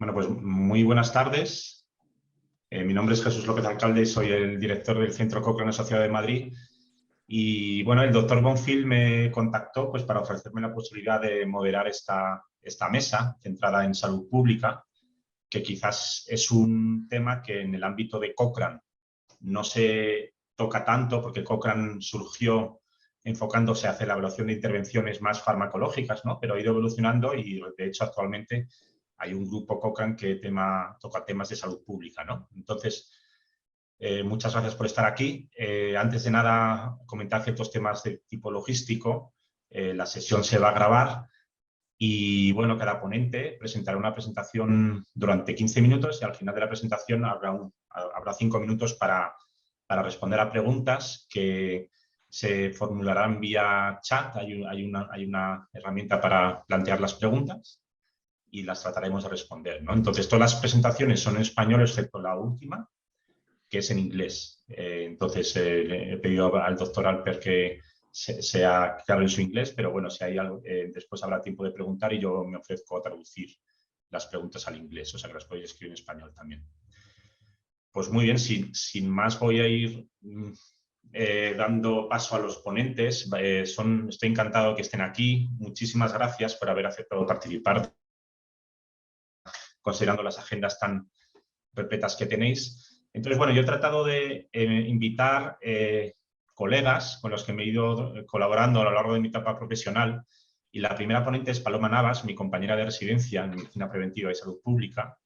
Bueno, pues muy buenas tardes. Mi nombre es Jesús López Alcalde, soy el director del Centro Cochrane Asociado de Madrid. Y bueno, el doctor Bonfil me contactó pues, para ofrecerme la posibilidad de moderar esta mesa centrada en salud pública, que quizás es un tema que en el ámbito de Cochrane no se toca tanto, porque Cochrane surgió enfocándose hacia la evaluación de intervenciones más farmacológicas, ¿no? Pero ha ido evolucionando y, de hecho, actualmente hay un grupo Cochrane que toca temas de salud pública, ¿no? Entonces, muchas gracias por estar aquí. Antes de nada, comentar ciertos temas de tipo logístico. La sesión se va a grabar y, bueno, cada ponente presentará una presentación durante 15 minutos y al final de la presentación habrá 5 minutos para responder a preguntas que se formularán vía chat. Hay una herramienta para plantear las preguntas y las trataremos de responder, ¿no? Entonces, todas las presentaciones son en español, excepto la última, que es en inglés. Entonces, le he pedido al doctor Alper que sea claro en su inglés, pero bueno, si hay algo, después habrá tiempo de preguntar y yo me ofrezco a traducir las preguntas al inglés, o sea que las podéis escribir en español también. Pues muy bien, sin más voy a ir dando paso a los ponentes. Estoy encantado que estén aquí. Muchísimas gracias por haber aceptado participar, considerando las agendas tan repletas que tenéis. Entonces, bueno, yo he tratado de invitar colegas con los que me he ido colaborando a lo largo de mi etapa profesional, y la primera ponente es Paloma Navas, mi compañera de residencia en Medicina Preventiva y Salud Pública,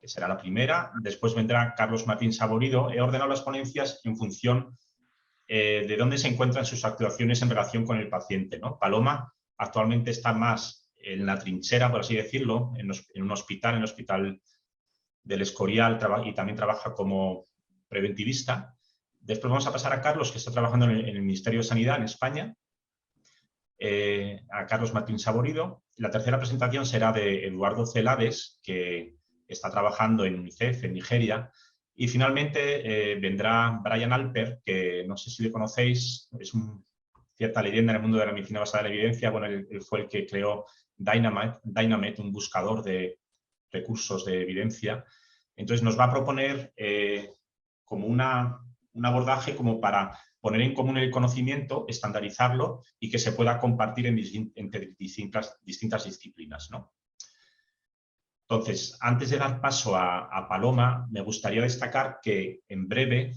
que será la primera. Después vendrá Carlos Martín Saborido. He ordenado las ponencias en función de dónde se encuentran sus actuaciones en relación con el paciente, ¿no? Paloma actualmente está más en la trinchera, por así decirlo, en un hospital, en el Hospital del Escorial, y también trabaja como preventivista. Después vamos a pasar a Carlos, que está trabajando en el Ministerio de Sanidad en España, a Carlos Martín Saborido. La tercera presentación será de Eduardo Celades, que está trabajando en UNICEF, en Nigeria. Y finalmente vendrá Brian Alper, que no sé si le conocéis, es cierta leyenda en el mundo de la medicina basada en la evidencia. Bueno, él fue el que creó Dynamet, un buscador de recursos de evidencia. Entonces nos va a proponer como un abordaje como para poner en común el conocimiento, estandarizarlo y que se pueda compartir entre distintas disciplinas, ¿no? Entonces, antes de dar paso a Paloma, me gustaría destacar que en breve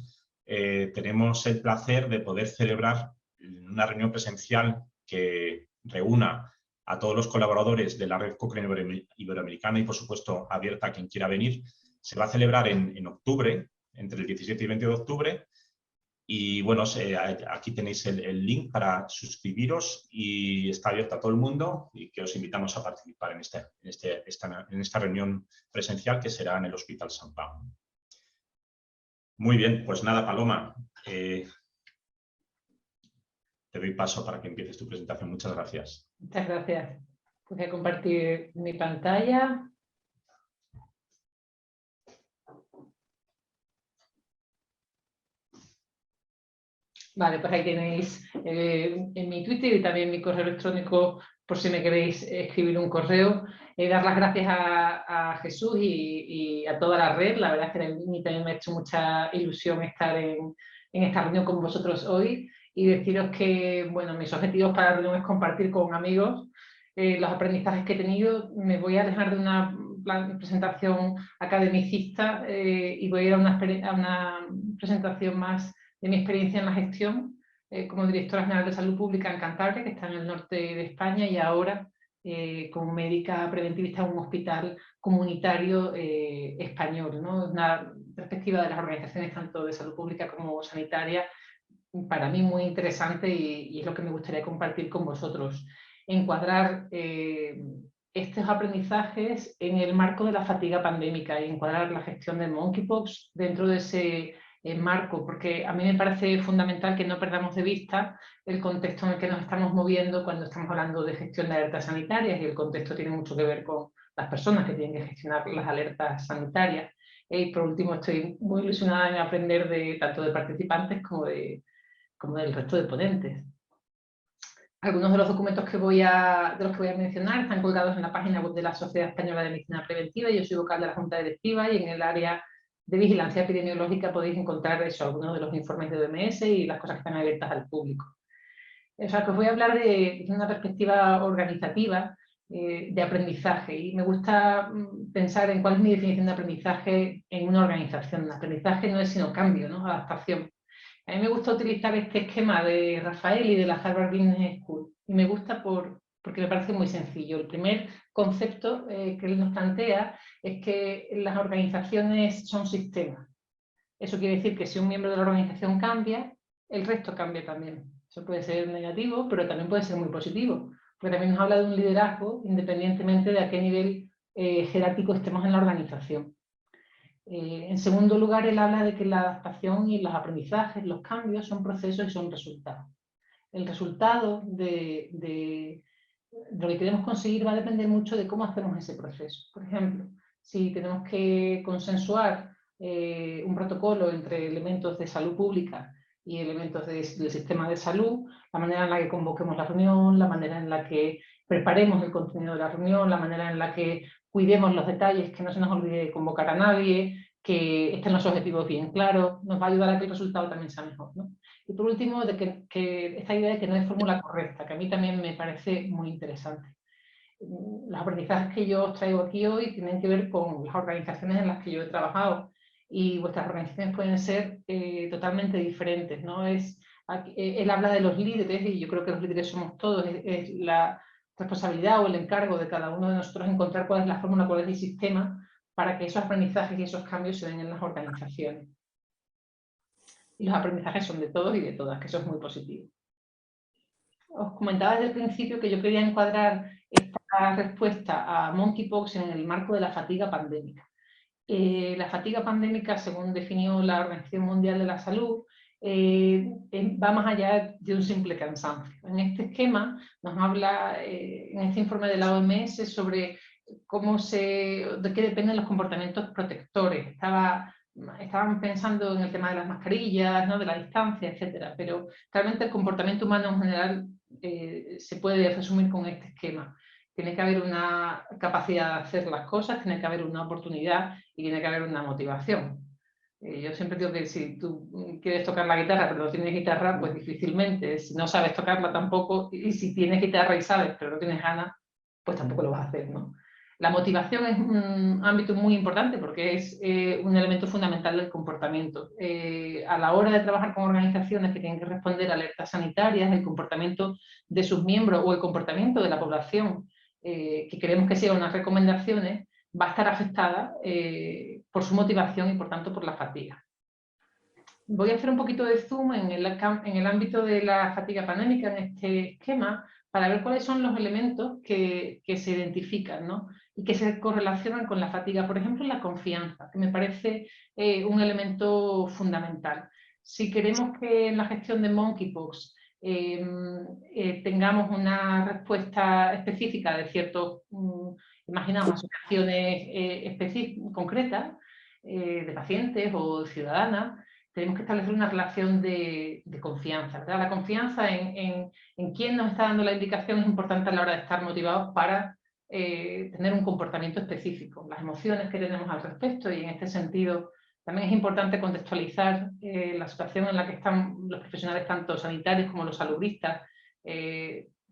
tenemos el placer de poder celebrar una reunión presencial que reúna a todos los colaboradores de la red Cochrane Iberoamericana y, por supuesto, abierta a quien quiera venir. Se va a celebrar en octubre, entre el 17 y 20 de octubre. Y bueno, aquí tenéis el link para suscribiros y está abierto a todo el mundo, y que os invitamos a participar en esta reunión presencial que será en el Hospital Sant Pau. Muy bien, pues nada, Paloma, te doy paso para que empieces tu presentación. Muchas gracias. Muchas gracias. Voy a compartir mi pantalla. Vale, pues ahí tenéis en mi Twitter y también mi correo electrónico, por si me queréis escribir un correo. Dar las gracias a Jesús y a toda la red. La verdad es que a mí también me ha hecho mucha ilusión estar en esta reunión con vosotros hoy, y deciros que, bueno, mis objetivos para la reunión es compartir con amigos los aprendizajes que he tenido. Me voy a alejar de una presentación academicista y voy a ir a una presentación más de mi experiencia en la gestión como directora general de salud pública en Cantabria, que está en el norte de España, y ahora como médica preventivista en un hospital comunitario español, ¿no? Una perspectiva de las organizaciones tanto de salud pública como sanitaria, para mí muy interesante, y es lo que me gustaría compartir con vosotros. Encuadrar estos aprendizajes en el marco de la fatiga pandémica y encuadrar la gestión del monkeypox dentro de ese marco, porque a mí me parece fundamental que no perdamos de vista el contexto en el que nos estamos moviendo cuando estamos hablando de gestión de alertas sanitarias, y el contexto tiene mucho que ver con las personas que tienen que gestionar las alertas sanitarias. Y por último, estoy muy ilusionada en aprender tanto de participantes como del resto de ponentes. Algunos de los documentos de los que voy a mencionar están colgados en la página web de la Sociedad Española de Medicina Preventiva. Yo soy vocal de la Junta Directiva y en el área de vigilancia epidemiológica podéis encontrar eso, algunos de los informes de OMS y las cosas que están abiertas al público. O sea, que os voy a hablar de una perspectiva organizativa de aprendizaje, y me gusta pensar en cuál es mi definición de aprendizaje en una organización. El aprendizaje no es sino cambio, ¿no? Adaptación. A mí me gusta utilizar este esquema de Rafael y de la Harvard Business School, y me gusta porque me parece muy sencillo. El primer concepto que él nos plantea es que las organizaciones son sistemas. Eso quiere decir que si un miembro de la organización cambia, el resto cambia también. Eso puede ser negativo, pero también puede ser muy positivo, porque también nos habla de un liderazgo independientemente de a qué nivel jerárquico estemos en la organización. En segundo lugar, él habla de que la adaptación y los aprendizajes, los cambios, son procesos y son resultados. El resultado de lo que queremos conseguir va a depender mucho de cómo hacemos ese proceso. Por ejemplo, si tenemos que consensuar un protocolo entre elementos de salud pública y elementos del sistema de salud, la manera en la que convoquemos la reunión, la manera en la que preparemos el contenido de la reunión, la manera en la que cuidemos los detalles, que no se nos olvide convocar a nadie, que estén los objetivos bien claros, nos va a ayudar a que el resultado también sea mejor, ¿no? Y por último, que esta idea de que no hay fórmula correcta, que a mí también me parece muy interesante. Los aprendizajes que yo os traigo aquí hoy tienen que ver con las organizaciones en las que yo he trabajado, y vuestras organizaciones pueden ser totalmente diferentes, ¿no? Él habla de los líderes, y yo creo que los líderes somos todos. Es la responsabilidad o el encargo de cada uno de nosotros encontrar cuál es la fórmula, cuál es el sistema para que esos aprendizajes y esos cambios se den en las organizaciones. Y los aprendizajes son de todos y de todas, que eso es muy positivo. Os comentaba desde el principio que yo quería encuadrar esta respuesta a monkeypox en el marco de la fatiga pandémica. La fatiga pandémica, según definió la Organización Mundial de la Salud, va más allá de un simple cansancio. En este esquema nos habla, en este informe de la OMS, sobre de qué dependen los comportamientos protectores. Estaban pensando en el tema de las mascarillas, ¿no? De la distancia, etcétera, pero realmente el comportamiento humano en general se puede resumir con este esquema. Tiene que haber una capacidad de hacer las cosas, tiene que haber una oportunidad y tiene que haber una motivación. Yo siempre digo que si tú quieres tocar la guitarra pero no tienes guitarra, pues difícilmente. Si no sabes tocarla tampoco, y si tienes guitarra y sabes pero no tienes ganas, pues tampoco lo vas a hacer, ¿no? La motivación es un ámbito muy importante porque es un elemento fundamental del comportamiento. A la hora de trabajar con organizaciones que tienen que responder a alertas sanitarias, el comportamiento de sus miembros o el comportamiento de la población que queremos que sigan unas recomendaciones, va a estar afectada por su motivación y por tanto por la fatiga. Voy a hacer un poquito de zoom en el ámbito de la fatiga pandémica en este esquema para ver cuáles son los elementos que se identifican, ¿no? Y que se correlacionan con la fatiga. Por ejemplo, la confianza, que me parece un elemento fundamental. Si queremos que en la gestión de monkeypox tengamos una respuesta específica de ciertos, imaginamos, asociaciones concretas de pacientes o ciudadanas, tenemos que establecer una relación de confianza, ¿verdad? La confianza en quién nos está dando la indicación es importante a la hora de estar motivados para tener un comportamiento específico, las emociones que tenemos al respecto, y en este sentido también es importante contextualizar la situación en la que están los profesionales, tanto sanitarios como los salubristas,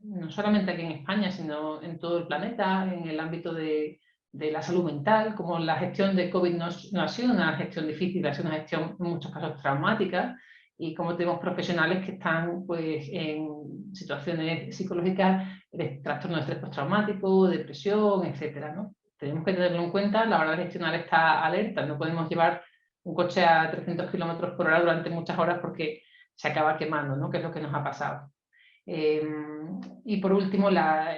no solamente aquí en España, sino en todo el planeta, en el ámbito de la salud mental. Como la gestión de COVID no ha sido una gestión difícil, ha sido una gestión en muchos casos traumática, y como tenemos profesionales que están pues, en situaciones psicológicas de trastorno de estrés postraumático, depresión, etcétera, ¿no? Tenemos que tenerlo en cuenta a la hora de gestionar esta alerta. No podemos llevar un coche a 300 km por hora durante muchas horas porque se acaba quemando, ¿no? Que es lo que nos ha pasado. Y por último, la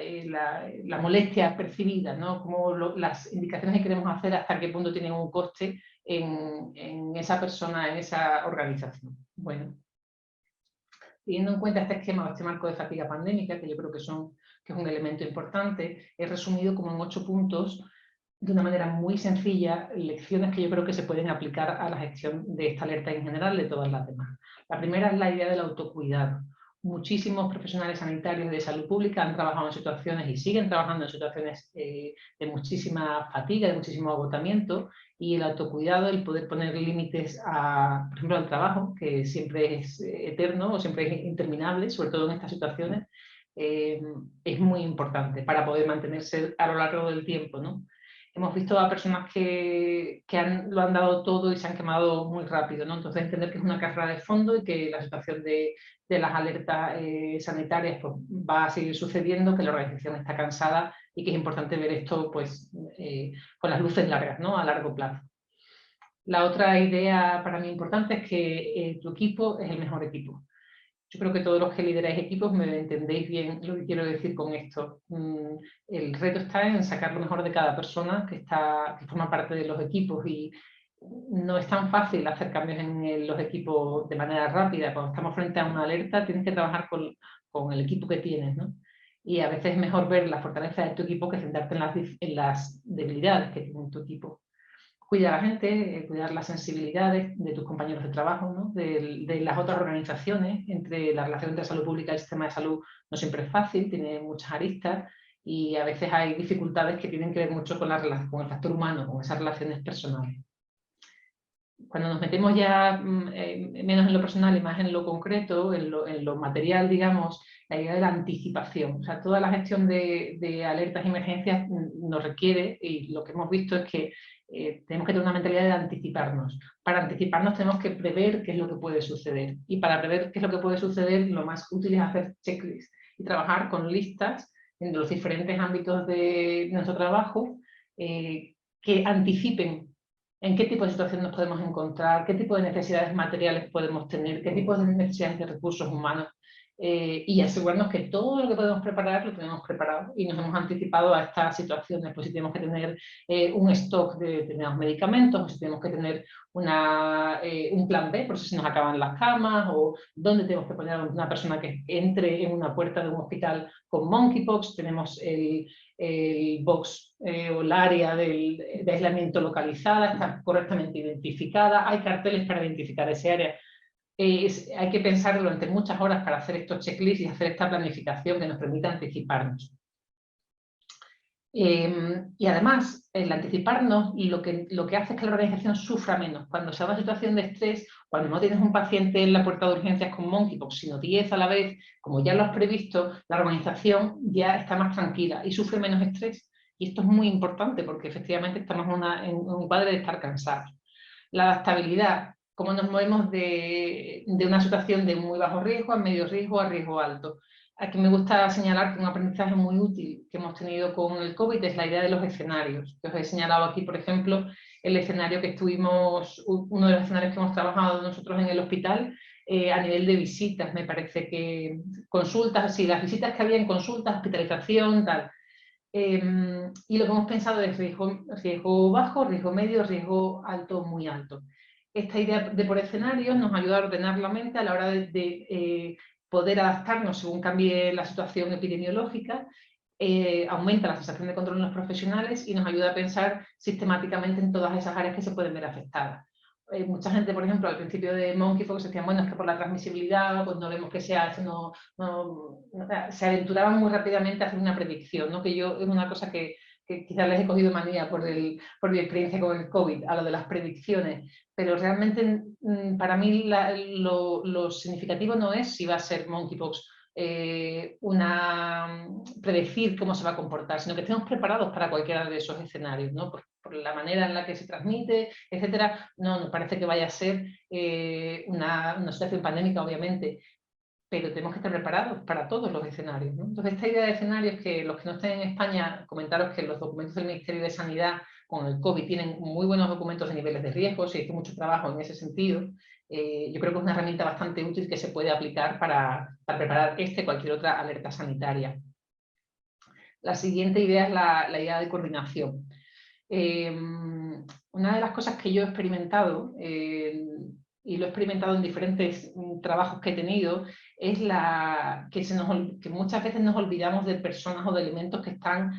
molestia percibida, ¿no? Como las indicaciones que queremos hacer, hasta qué punto tienen un coste en esa persona, en esa organización. Bueno, teniendo en cuenta este esquema o este marco de fatiga pandémica, que yo creo que es un elemento importante, he resumido como en 8 puntos, de una manera muy sencilla, lecciones que yo creo que se pueden aplicar a la gestión de esta alerta en general, de todas las demás. La primera es la idea del autocuidado. muchísimos profesionales sanitarios de salud pública han trabajado en situaciones y siguen trabajando en situaciones de muchísima fatiga, de muchísimo agotamiento, y el autocuidado, el poder poner límites, por ejemplo, al trabajo, que siempre es eterno o siempre es interminable, sobre todo en estas situaciones, es muy importante para poder mantenerse a lo largo del tiempo, ¿no? Hemos visto a personas que lo han dado todo y se han quemado muy rápido, ¿no? Entonces, entender que es una carrera de fondo y que la situación de las alertas sanitarias pues, va a seguir sucediendo, que la organización está cansada y que es importante ver esto pues, con las luces largas, ¿no? A largo plazo. La otra idea para mí importante es que tu equipo es el mejor equipo. Yo creo que todos los que lideráis equipos me entendéis bien lo que quiero decir con esto. El reto está en sacar lo mejor de cada persona que forma parte de los equipos, y no es tan fácil hacer cambios en los equipos de manera rápida. Cuando estamos frente a una alerta tienes que trabajar con el equipo que tienes, ¿no? Y a veces es mejor ver la fortaleza de tu equipo que centrarte en las debilidades que tiene tu equipo. Cuida a la gente, cuidar las sensibilidades de tus compañeros de trabajo, ¿no? de las otras organizaciones. La relación entre salud pública y el sistema de salud no siempre es fácil, tiene muchas aristas, y a veces hay dificultades que tienen que ver mucho con el factor humano, con esas relaciones personales. Cuando nos metemos ya menos en lo personal y más en lo concreto, en lo material, digamos, la idea de la anticipación. O sea, toda la gestión de alertas y emergencias nos requiere, y lo que hemos visto es que tenemos que tener una mentalidad de anticiparnos. Para anticiparnos tenemos que prever qué es lo que puede suceder. Y para prever qué es lo que puede suceder, lo más útil es hacer checklists y trabajar con listas en los diferentes ámbitos de nuestro trabajo que anticipen en qué tipo de situación nos podemos encontrar, qué tipo de necesidades materiales podemos tener, qué tipo de necesidades de recursos humanos, y asegurarnos que todo lo que podemos preparar lo tenemos preparado y nos hemos anticipado a estas situaciones. Pues si tenemos que tener un stock de determinados medicamentos, o si tenemos que tener un plan B por si se nos acaban las camas, o dónde tenemos que poner a una persona que entre en una puerta de un hospital con monkeypox. Tenemos el box o el área de aislamiento localizada, está correctamente identificada, hay carteles para identificar ese área. Hay que pensar durante muchas horas para hacer estos checklists y hacer esta planificación que nos permita anticiparnos. Y además, el anticiparnos lo que hace es que la organización sufra menos. Cuando se da una situación de estrés, cuando no tienes un paciente en la puerta de urgencias con monkeypox, sino 10 a la vez, como ya lo has previsto, la organización ya está más tranquila y sufre menos estrés. Y esto es muy importante porque efectivamente estamos en un cuadro de estar cansados. La adaptabilidad, cómo nos movemos de una situación de muy bajo riesgo a medio riesgo a riesgo alto. Aquí me gusta señalar que un aprendizaje muy útil que hemos tenido con el COVID es la idea de los escenarios. Os he señalado aquí, por ejemplo, el escenario que uno de los escenarios que hemos trabajado nosotros en el hospital a nivel de visitas. Me parece que consultas, sí, las visitas que había en consultas, hospitalización, tal. Y lo que hemos pensado es riesgo bajo, riesgo medio, riesgo alto, muy alto. Esta idea de por escenarios nos ayuda a ordenar la mente a la hora de poder adaptarnos según cambie la situación epidemiológica, aumenta la sensación de control en los profesionales y nos ayuda a pensar sistemáticamente en todas esas áreas que se pueden ver afectadas. Mucha gente, por ejemplo, al principio de monkeypox decían, bueno, es que por la transmisibilidad pues no vemos que sea, se aventuraban muy rápidamente a hacer una predicción, ¿no? Que yo es una cosa que quizás les he cogido manía por mi experiencia con el COVID, a lo de las predicciones, pero realmente para mí lo significativo no es si va a ser monkeypox predecir cómo se va a comportar, sino que estemos preparados para cualquiera de esos escenarios, ¿no? Por la manera en la que se transmite, etcétera. No parece que vaya a ser una situación pandémica, obviamente, pero tenemos que estar preparados para todos los escenarios, ¿no? Entonces, esta idea de escenarios, que los que no estén en España, comentaros que los documentos del Ministerio de Sanidad con el COVID tienen muy buenos documentos de niveles de riesgo, se hizo mucho trabajo en ese sentido. Yo creo que es una herramienta bastante útil que se puede aplicar para preparar cualquier otra alerta sanitaria. La siguiente idea es la idea de coordinación. Una de las cosas que yo he experimentado, y lo he experimentado en diferentes trabajos que he tenido, es que muchas veces nos olvidamos de personas o de elementos que están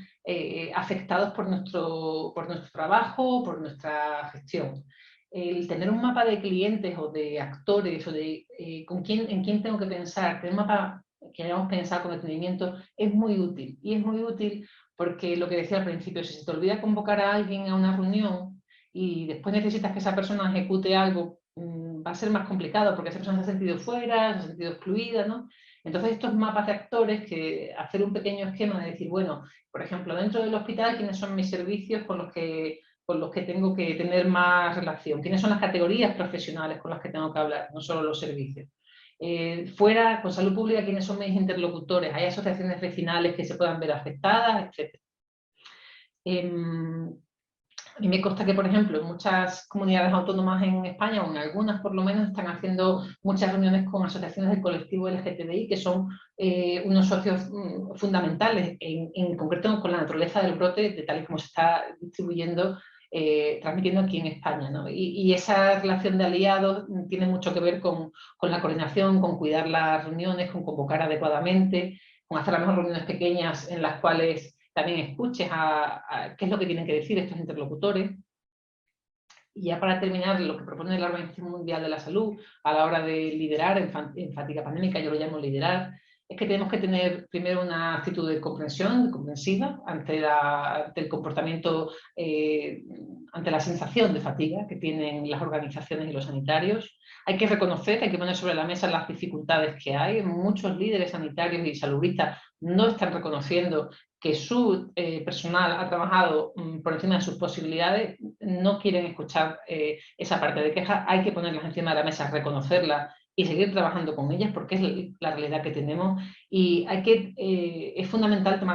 afectados por nuestro trabajo, por nuestra gestión. el tener un mapa de clientes o de actores o de en quién tengo que pensar, tener un mapa que hayamos pensado con detenimiento es muy útil. Y es muy útil porque lo que decía al principio, si se te olvida convocar a alguien a una reunión y después necesitas que esa persona ejecute algo, va a ser más complicado porque esa persona se ha sentido fuera, se ha sentido excluida, ¿no? Entonces estos mapas de actores, que hacer un pequeño esquema de decir, bueno, por ejemplo, dentro del hospital, ¿quiénes son mis servicios con los que tengo que tener más relación? ¿Quiénes son las categorías profesionales con las que tengo que hablar? No solo los servicios. Fuera, con salud pública, ¿quiénes son mis interlocutores? ¿Hay asociaciones vecinales que se puedan ver afectadas? Etcétera. A mí me consta que, por ejemplo, en muchas comunidades autónomas en España, o en algunas por lo menos, están haciendo muchas reuniones con asociaciones del colectivo LGTBI, que son unos socios fundamentales, en concreto con la naturaleza del brote, de tal y como se está distribuyendo, transmitiendo aquí en España, ¿no? Y esa relación de aliados tiene mucho que ver con la coordinación, con cuidar las reuniones, con convocar adecuadamente, con hacer a lo mejor reuniones pequeñas en las cuales también escuches a qué es lo que tienen que decir estos interlocutores. Y ya para terminar, lo que propone la Organización Mundial de la Salud a la hora de liderar en fatiga pandémica, yo lo llamo liderar, es que tenemos que tener primero una actitud de comprensión, comprensiva, ante el comportamiento, ante la sensación de fatiga que tienen las organizaciones y los sanitarios. Hay que reconocer, hay que poner sobre la mesa las dificultades que hay. Muchos líderes sanitarios y salubristas no están reconociendo que su personal ha trabajado por encima de sus posibilidades, no quieren escuchar esa parte de queja. Hay que ponerlas encima de la mesa, reconocerlas y seguir trabajando con ellas, porque es la realidad que tenemos. Y es fundamental hacer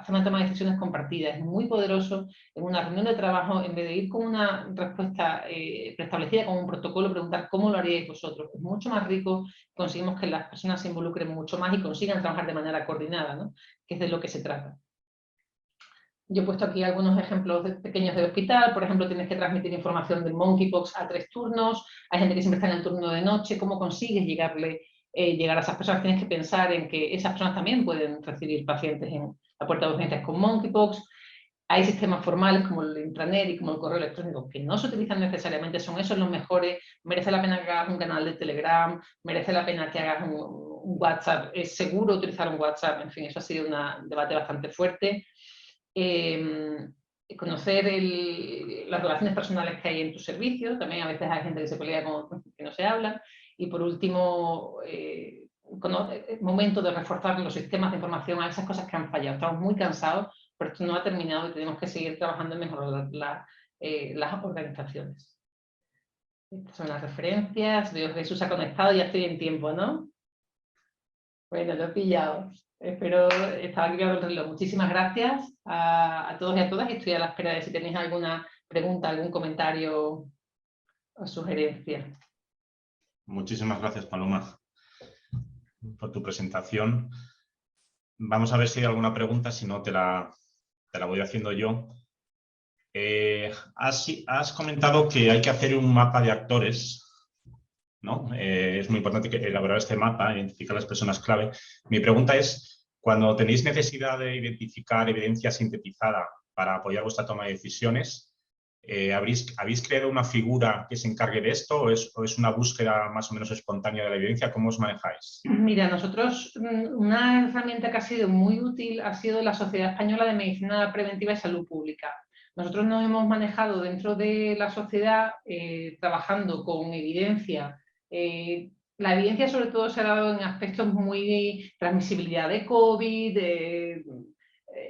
una toma de decisiones compartida. Es muy poderoso en una reunión de trabajo, en vez de ir con una respuesta preestablecida, con un protocolo, preguntar cómo lo haríais vosotros. Es mucho más rico, conseguimos que las personas se involucren mucho más y consigan trabajar de manera coordinada, ¿no? Que es de lo que se trata. Yo he puesto aquí algunos ejemplos pequeños de hospital. Por ejemplo, tienes que transmitir información de monkeypox a 3 turnos. Hay gente que siempre está en el turno de noche. ¿Cómo consigues llegar a esas personas? Tienes que pensar en que esas personas también pueden recibir pacientes en la puerta de urgencias con monkeypox. Hay sistemas formales como el intranet y como el correo electrónico que no se utilizan necesariamente, son esos los mejores. Merece la pena que hagas un canal de Telegram, merece la pena que hagas un WhatsApp. Es seguro utilizar un WhatsApp. En fin, eso ha sido un debate bastante fuerte. Conocer las relaciones personales que hay en tu servicio. También a veces hay gente que se pelea con que no se habla. Y por último, momento de reforzar los sistemas de información a esas cosas que han fallado. Estamos muy cansados, pero esto no ha terminado y tenemos que seguir trabajando en mejorar las organizaciones. Estas son las referencias. Veo que Jesús se ha conectado, ya estoy en tiempo, ¿no? Bueno, lo he pillado. Espero, estaba aquí viendo el reloj. Muchísimas gracias a todos y a todas, y estoy a la espera de si tenéis alguna pregunta, algún comentario o sugerencia. Muchísimas gracias, Paloma, por tu presentación. Vamos a ver si hay alguna pregunta, si no te la voy haciendo yo. Has comentado que hay que hacer un mapa de actores, ¿no? Es muy importante elaborar este mapa, identificar las personas clave. Mi pregunta es, cuando tenéis necesidad de identificar evidencia sintetizada para apoyar vuestra toma de decisiones, ¿habéis creado una figura que se encargue de esto o es una búsqueda más o menos espontánea de la evidencia? ¿Cómo os manejáis? Mira, nosotros, una herramienta que ha sido muy útil ha sido la Sociedad Española de Medicina Preventiva y Salud Pública. Nosotros nos hemos manejado dentro de la sociedad trabajando con evidencia. La evidencia sobre todo se ha dado en aspectos muy de transmisibilidad de COVID,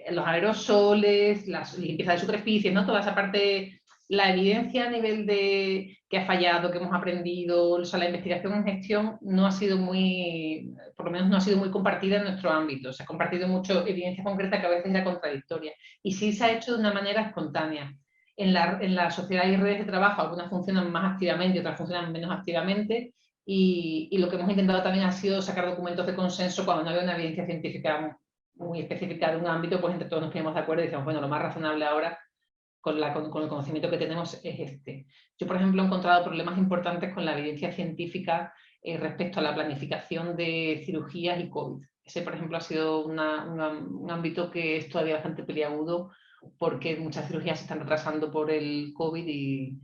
los aerosoles, la limpieza de superficies, ¿no? Toda esa parte, la evidencia a nivel de que ha fallado, que hemos aprendido, o sea, la investigación en gestión no ha sido por lo menos no ha sido muy compartida en nuestro ámbito. Se ha compartido mucho evidencia concreta que a veces era contradictoria. Y sí se ha hecho de una manera espontánea. En la sociedad hay redes de trabajo, algunas funcionan más activamente, otras funcionan menos activamente, y lo que hemos intentado también ha sido sacar documentos de consenso cuando no había una evidencia científica muy específica de un ámbito, pues entre todos nos ponemos de acuerdo y decimos, bueno, lo más razonable ahora con el conocimiento que tenemos es este. Yo, por ejemplo, he encontrado problemas importantes con la evidencia científica respecto a la planificación de cirugías y COVID. Ese, por ejemplo, ha sido un ámbito que es todavía bastante peliagudo porque muchas cirugías se están retrasando por el COVID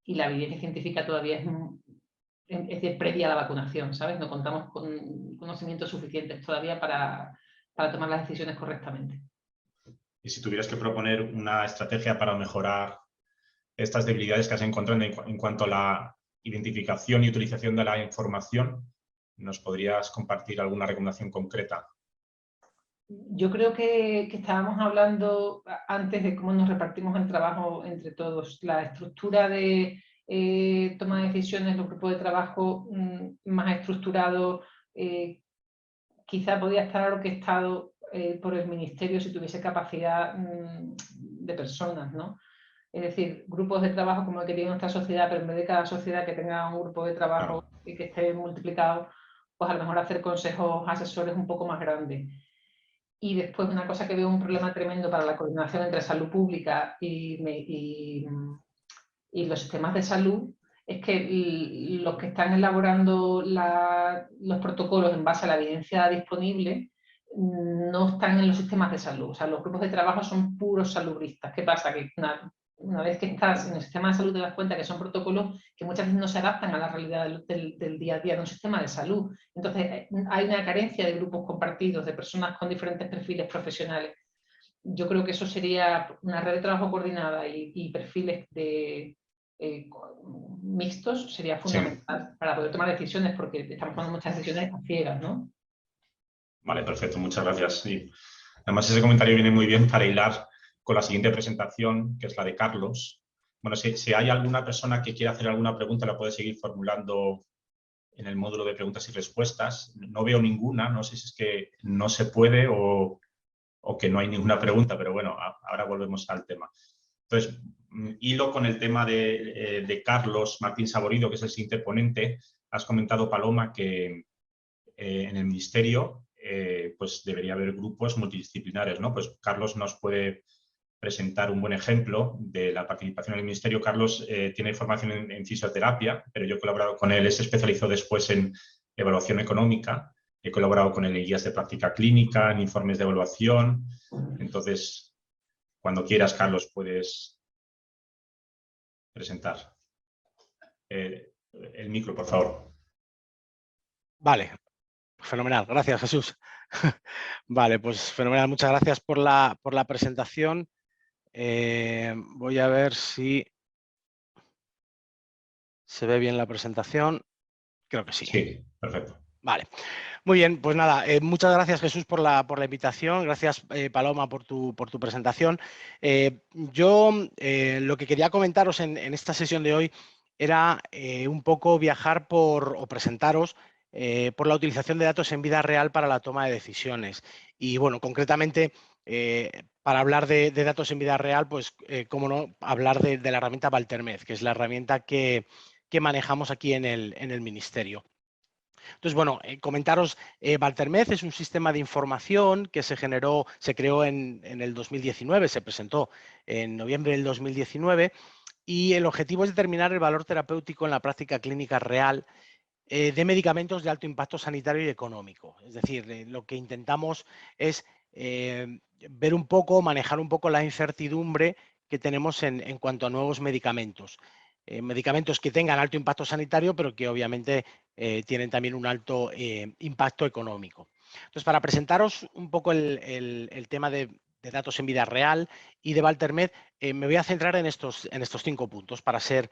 y la evidencia científica todavía es de previa a la vacunación, ¿sabes? No contamos con conocimientos suficientes todavía para tomar las decisiones correctamente. Y si tuvieras que proponer una estrategia para mejorar estas debilidades que has encontrado en cuanto a la identificación y utilización de la información, ¿nos podrías compartir alguna recomendación concreta? Yo creo que estábamos hablando antes de cómo nos repartimos el trabajo entre todos. La estructura de toma de decisiones, los grupos de trabajo más estructurados, quizá podía estar orquestado por el ministerio si tuviese capacidad de personas, ¿no? Es decir, grupos de trabajo como el que tiene nuestra sociedad, pero en vez de cada sociedad que tenga un grupo de trabajo y que esté multiplicado, pues a lo mejor hacer consejos asesores un poco más grandes. Y después una cosa que veo un problema tremendo para la coordinación entre salud pública y los sistemas de salud es que los que están elaborando los protocolos en base a la evidencia disponible no están en los sistemas de salud. O sea, los grupos de trabajo son puros salubristas. ¿Qué pasa? Que una vez que estás en el sistema de salud te das cuenta que son protocolos que muchas veces no se adaptan a la realidad del día a día de un sistema de salud. Entonces hay una carencia de grupos compartidos, de personas con diferentes perfiles profesionales. Yo creo que eso sería una red de trabajo coordinada y perfiles mixtos sería fundamental para poder tomar decisiones, porque estamos tomando muchas decisiones a ciegas, ¿no? Vale, perfecto, muchas gracias. Sí. Además, ese comentario viene muy bien para hilar con la siguiente presentación, que es la de Carlos. Bueno, si hay alguna persona que quiera hacer alguna pregunta, la puede seguir formulando en el módulo de preguntas y respuestas. No veo ninguna, no sé si es que no se puede o que no hay ninguna pregunta, pero bueno, ahora volvemos al tema. Entonces, hilo con el tema de Carlos Martín Saborido, que es el siguiente ponente. Has comentado, Paloma, que en el Ministerio pues debería haber grupos multidisciplinares, ¿no? Pues Carlos nos puede presentar un buen ejemplo de la participación en el Ministerio. Carlos tiene formación en fisioterapia, pero yo he colaborado con él, él se especializó después en evaluación económica, he colaborado con él en guías de práctica clínica, en informes de evaluación. Entonces, cuando quieras, Carlos, puedes presentar. El micro, por favor. Vale, fenomenal. Gracias, Jesús. Vale, pues fenomenal. Muchas gracias por la presentación. Voy a ver si se ve bien la presentación. Creo que sí. Sí, perfecto. Vale. Muy bien, pues nada, muchas gracias, Jesús, por la invitación. Gracias, Paloma, por tu presentación. Yo lo que quería comentaros en esta sesión de hoy era un poco viajar o presentaros por la utilización de datos en vida real para la toma de decisiones. Y bueno, concretamente, para hablar de datos en vida real, pues cómo no, hablar de la herramienta Valtermed, que es la herramienta que manejamos aquí en el Ministerio. Entonces, bueno, comentaros, Valtermed es un sistema de información que se creó en el 2019, se presentó en noviembre del 2019 y el objetivo es determinar el valor terapéutico en la práctica clínica real de medicamentos de alto impacto sanitario y económico. Es decir, lo que intentamos es ver un poco, manejar un poco la incertidumbre que tenemos en cuanto a nuevos medicamentos. Medicamentos que tengan alto impacto sanitario, pero que obviamente tienen también un alto impacto económico. Entonces, para presentaros un poco el tema de datos en vida real y de Valtermed, me voy a centrar en estos 5 puntos para ser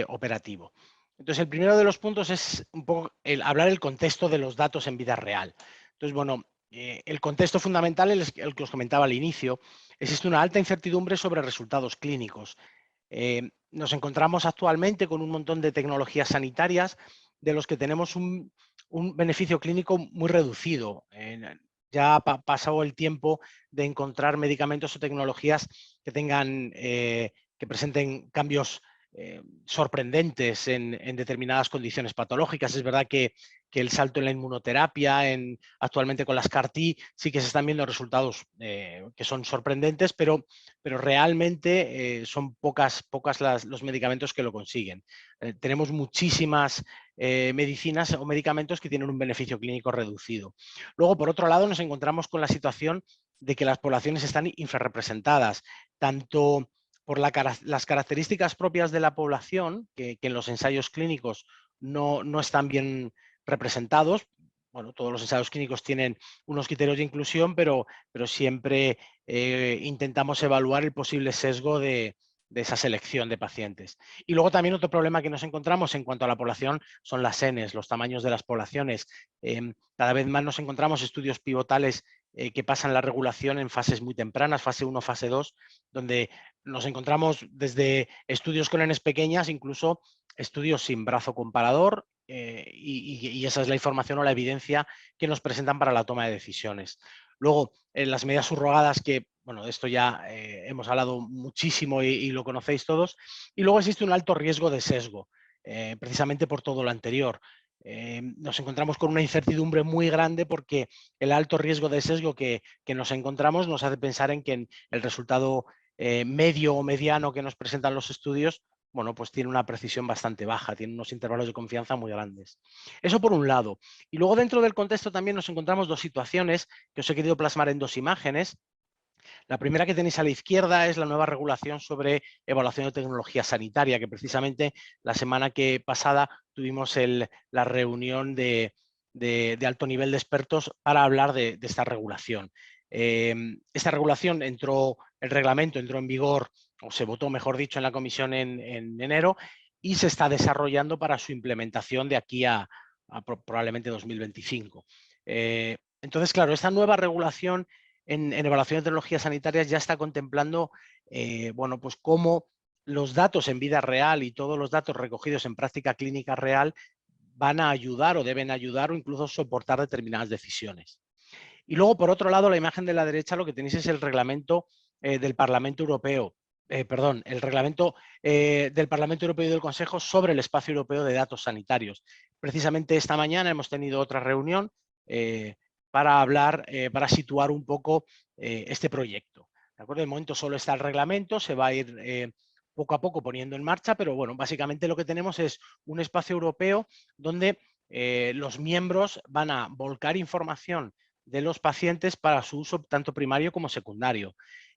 operativo. Entonces, el primero de los puntos es un poco hablar del contexto de los datos en vida real. Entonces, bueno, el contexto fundamental es el que os comentaba al inicio. Existe una alta incertidumbre sobre resultados clínicos. Nos encontramos actualmente con un montón de tecnologías sanitarias de los que tenemos un beneficio clínico muy reducido. Ya ha pasado el tiempo de encontrar medicamentos o tecnologías que que presenten cambios sorprendentes en determinadas condiciones patológicas. Es verdad que el salto en la inmunoterapia, actualmente con las CAR-T, sí que se están viendo resultados que son sorprendentes, pero realmente son pocas los medicamentos que lo consiguen. Tenemos muchísimas medicinas o medicamentos que tienen un beneficio clínico reducido. Luego, por otro lado, nos encontramos con la situación de que las poblaciones están infrarrepresentadas, tanto por las características propias de la población, que en los ensayos clínicos no están bien representados. Bueno, todos los ensayos clínicos tienen unos criterios de inclusión, pero siempre intentamos evaluar el posible sesgo de esa selección de pacientes. Y luego también otro problema que nos encontramos en cuanto a la población son las Ns, los tamaños de las poblaciones. Cada vez más nos encontramos estudios pivotales que pasan la regulación en fases muy tempranas, fase 1, fase 2, donde nos encontramos desde estudios con Ns pequeñas, incluso estudios sin brazo comparador, y esa es la información o la evidencia que nos presentan para la toma de decisiones. Luego, las medidas subrogadas, que, bueno, de esto ya hemos hablado muchísimo y lo conocéis todos. Y luego existe un alto riesgo de sesgo, precisamente por todo lo anterior. Nos encontramos con una incertidumbre muy grande porque el alto riesgo de sesgo que nos encontramos nos hace pensar en que el resultado medio o mediano que nos presentan los estudios, bueno, pues tiene una precisión bastante baja, tiene unos intervalos de confianza muy grandes. Eso por un lado. Y luego dentro del contexto también nos encontramos dos situaciones que os he querido plasmar en dos imágenes. La primera que tenéis a la izquierda es la nueva regulación sobre evaluación de tecnología sanitaria, que precisamente la semana pasada tuvimos la reunión de alto nivel de expertos para hablar de esta regulación. Esta regulación el reglamento entró en vigor, o se votó, mejor dicho, en la comisión en enero, y se está desarrollando para su implementación de aquí a probablemente 2025. Entonces, claro, esta nueva regulación en evaluación de tecnologías sanitarias ya está contemplando bueno, pues cómo los datos en vida real y todos los datos recogidos en práctica clínica real van a ayudar o deben ayudar o incluso soportar determinadas decisiones. Y luego, por otro lado, la imagen de la derecha lo que tenéis es el reglamento del Parlamento Europeo, el reglamento del Parlamento Europeo y del Consejo sobre el espacio europeo de datos sanitarios. Precisamente esta mañana hemos tenido otra reunión para hablar, para situar un poco este proyecto. ¿De acuerdo? De momento solo está el reglamento, se va a ir poco a poco poniendo en marcha, pero bueno, básicamente lo que tenemos es un espacio europeo donde los miembros van a volcar información de los pacientes para su uso tanto primario como secundario.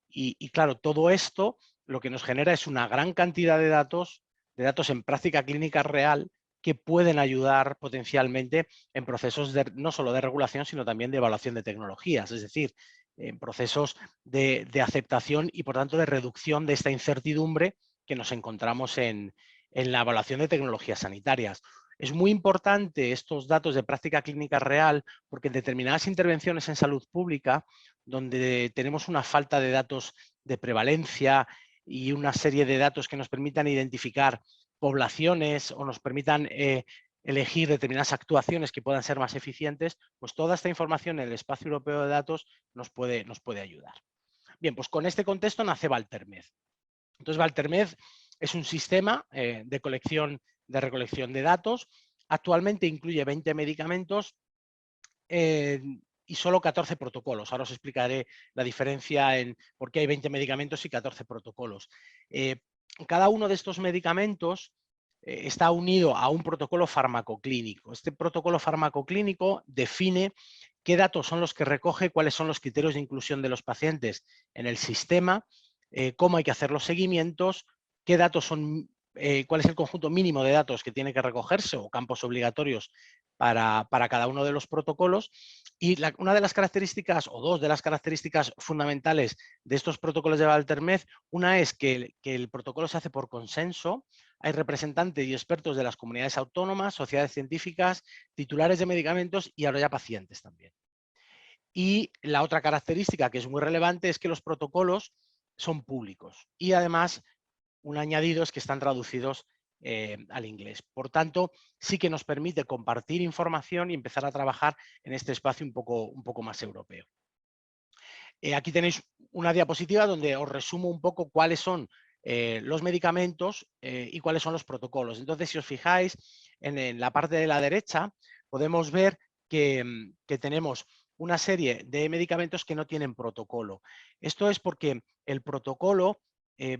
Y claro, todo esto lo que nos genera es una gran cantidad de datos en práctica clínica real, que pueden ayudar potencialmente en procesos no solo de regulación, sino también de evaluación de tecnologías, es decir, en procesos de aceptación y, por tanto, de reducción de esta incertidumbre que nos encontramos en la evaluación de tecnologías sanitarias. Es muy importante estos datos de práctica clínica real porque en determinadas intervenciones en salud pública, donde tenemos una falta de datos de prevalencia y una serie de datos que nos permitan identificar poblaciones o nos permitan elegir determinadas actuaciones que puedan ser más eficientes, pues toda esta información en el espacio europeo de datos nos puede ayudar. Bien, pues con este contexto nace Valtermed. Entonces, Valtermed es un sistema de recolección de datos. Actualmente incluye 20 medicamentos y solo 14 protocolos. Ahora os explicaré la diferencia en por qué hay 20 medicamentos y 14 protocolos. Cada uno de estos medicamentos está unido a un protocolo farmacoclínico. Este protocolo farmacoclínico define qué datos son los que recoge, cuáles son los criterios de inclusión de los pacientes en el sistema, cómo hay que hacer los seguimientos, qué datos son, cuál es el conjunto mínimo de datos que tiene que recogerse o campos obligatorios para cada uno de los protocolos. Y una de las características, o dos de las características fundamentales de estos protocolos de Valtermed, una es que el protocolo se hace por consenso. Hay representantes y expertos de las comunidades autónomas, sociedades científicas, titulares de medicamentos y ahora ya pacientes también. Y la otra característica que es muy relevante es que los protocolos son públicos y además un añadido es que están traducidos al inglés. Por tanto, sí que nos permite compartir información y empezar a trabajar en este espacio un poco más europeo. Aquí tenéis una diapositiva donde os resumo un poco cuáles son los medicamentos y cuáles son los protocolos. Entonces, si os fijáis en la parte de la derecha, podemos ver que tenemos una serie de medicamentos que no tienen protocolo. Esto es porque el protocolo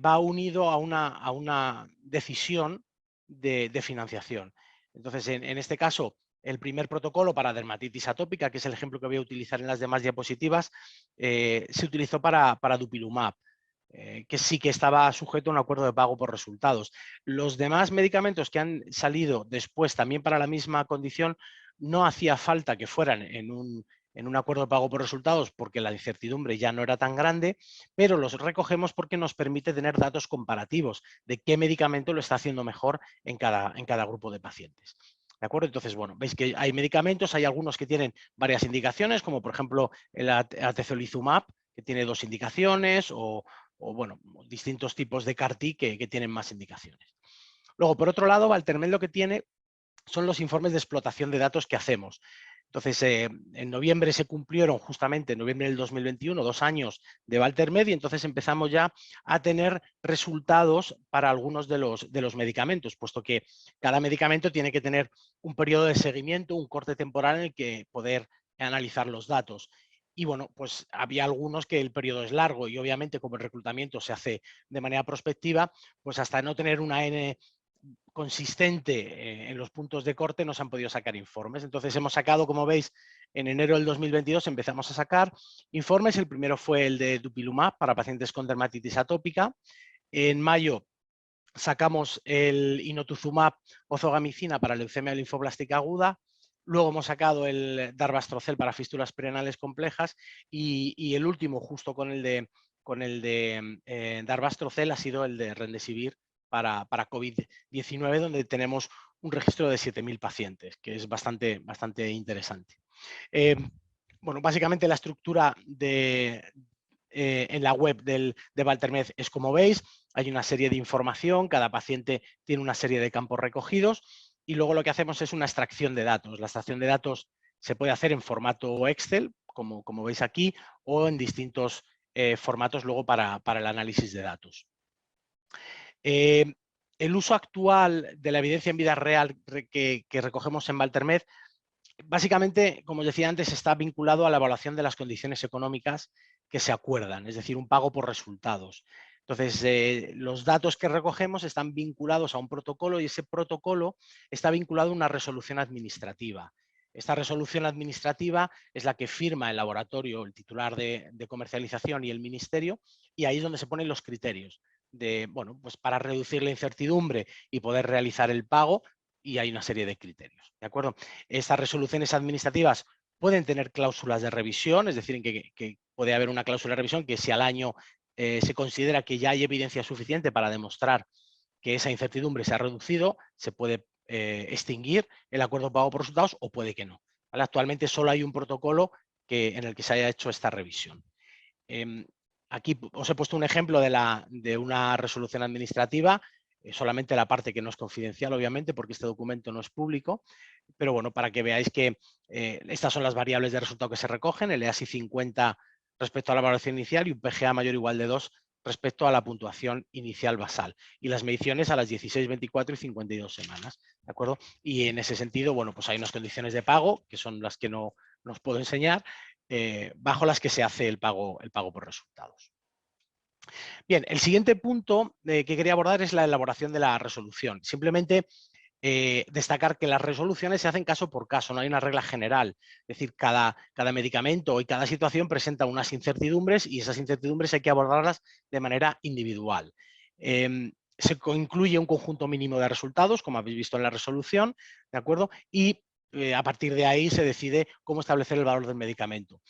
va unido a una decisión de financiación. Entonces, en este caso, el primer protocolo para dermatitis atópica, que es el ejemplo que voy a utilizar en las demás diapositivas, se utilizó para dupilumab. que sí que estaba sujeto a un acuerdo de pago por resultados. Los demás medicamentos que han salido después también para la misma condición, no hacía falta que fueran en un acuerdo de pago por resultados porque la incertidumbre ya no era tan grande, pero los recogemos porque nos permite tener datos comparativos de qué medicamento lo está haciendo mejor en cada grupo de pacientes. ¿De acuerdo? Entonces, bueno, veis que hay medicamentos, hay algunos que tienen varias indicaciones, como por ejemplo el atezolizumab, que tiene 2 indicaciones, o bueno, distintos tipos de CAR-T que tienen más indicaciones. Luego, por otro lado, Valtermed lo que tiene son los informes de explotación de datos que hacemos. Entonces, en noviembre se cumplieron justamente, en noviembre del 2021, 2 años de Valtermed, y entonces empezamos ya a tener resultados para algunos de los medicamentos, puesto que cada medicamento tiene que tener un periodo de seguimiento, un corte temporal en el que poder analizar los datos. Y bueno, pues había algunos que el periodo es largo y obviamente como el reclutamiento se hace de manera prospectiva, pues hasta no tener una N consistente en los puntos de corte no se han podido sacar informes. Entonces hemos sacado, como veis, en enero del 2022 empezamos a sacar informes. El primero fue el de Dupilumab para pacientes con dermatitis atópica. En mayo sacamos el Inotuzumab ozogamicina para leucemia linfoblástica aguda. Luego hemos sacado el Darbastrocel para fístulas perianales complejas y el último, justo con el de Darbastrocel, ha sido el de Remdesivir para COVID-19, donde tenemos un registro de 7.000 pacientes, que es bastante interesante. Bueno, básicamente la estructura en la web de Valtermed es como veis, hay una serie de información, cada paciente tiene una serie de campos recogidos y luego lo que hacemos es una extracción de datos. La extracción de datos se puede hacer en formato Excel, como veis aquí, o en distintos formatos luego para el análisis de datos. El uso actual de la evidencia en vida real que recogemos en Valtermed, básicamente, como os decía antes, está vinculado a la evaluación de las condiciones económicas que se acuerdan, es decir, un pago por resultados. Entonces, los datos que recogemos están vinculados a un protocolo y ese protocolo está vinculado a una resolución administrativa. Esta resolución administrativa es la que firma el laboratorio, el titular de comercialización y el ministerio, y ahí es donde se ponen los criterios bueno, pues para reducir la incertidumbre y poder realizar el pago, y hay una serie de criterios, ¿de acuerdo? Estas resoluciones administrativas pueden tener cláusulas de revisión, es decir, que puede haber una cláusula de revisión que si al año se considera que ya hay evidencia suficiente para demostrar que esa incertidumbre se ha reducido, se puede extinguir el acuerdo pago por resultados o puede que no, ¿vale? Actualmente solo hay un protocolo en el que se haya hecho esta revisión. Aquí os he puesto un ejemplo de una resolución administrativa, solamente la parte que no es confidencial, obviamente, porque este documento no es público, pero bueno, para que veáis que estas son las variables de resultado que se recogen, el EASI 50 respecto a la valoración inicial y un PGA mayor o igual de 2 respecto a la puntuación inicial basal. Y las mediciones a las 16, 24 y 52 semanas, ¿de acuerdo? Y en ese sentido, bueno, pues hay unas condiciones de pago, que son las que no os puedo enseñar, bajo las que se hace el pago por resultados. Bien, el siguiente punto que quería abordar es la elaboración de la resolución. Simplemente destacar que las resoluciones se hacen caso por caso, no hay una regla general. Es decir, cada medicamento y cada situación presenta unas incertidumbres y esas incertidumbres hay que abordarlas de manera individual. Se incluye un conjunto mínimo de resultados, como habéis visto en la resolución, ¿de acuerdo? Y a partir de ahí se decide cómo establecer el valor del medicamento.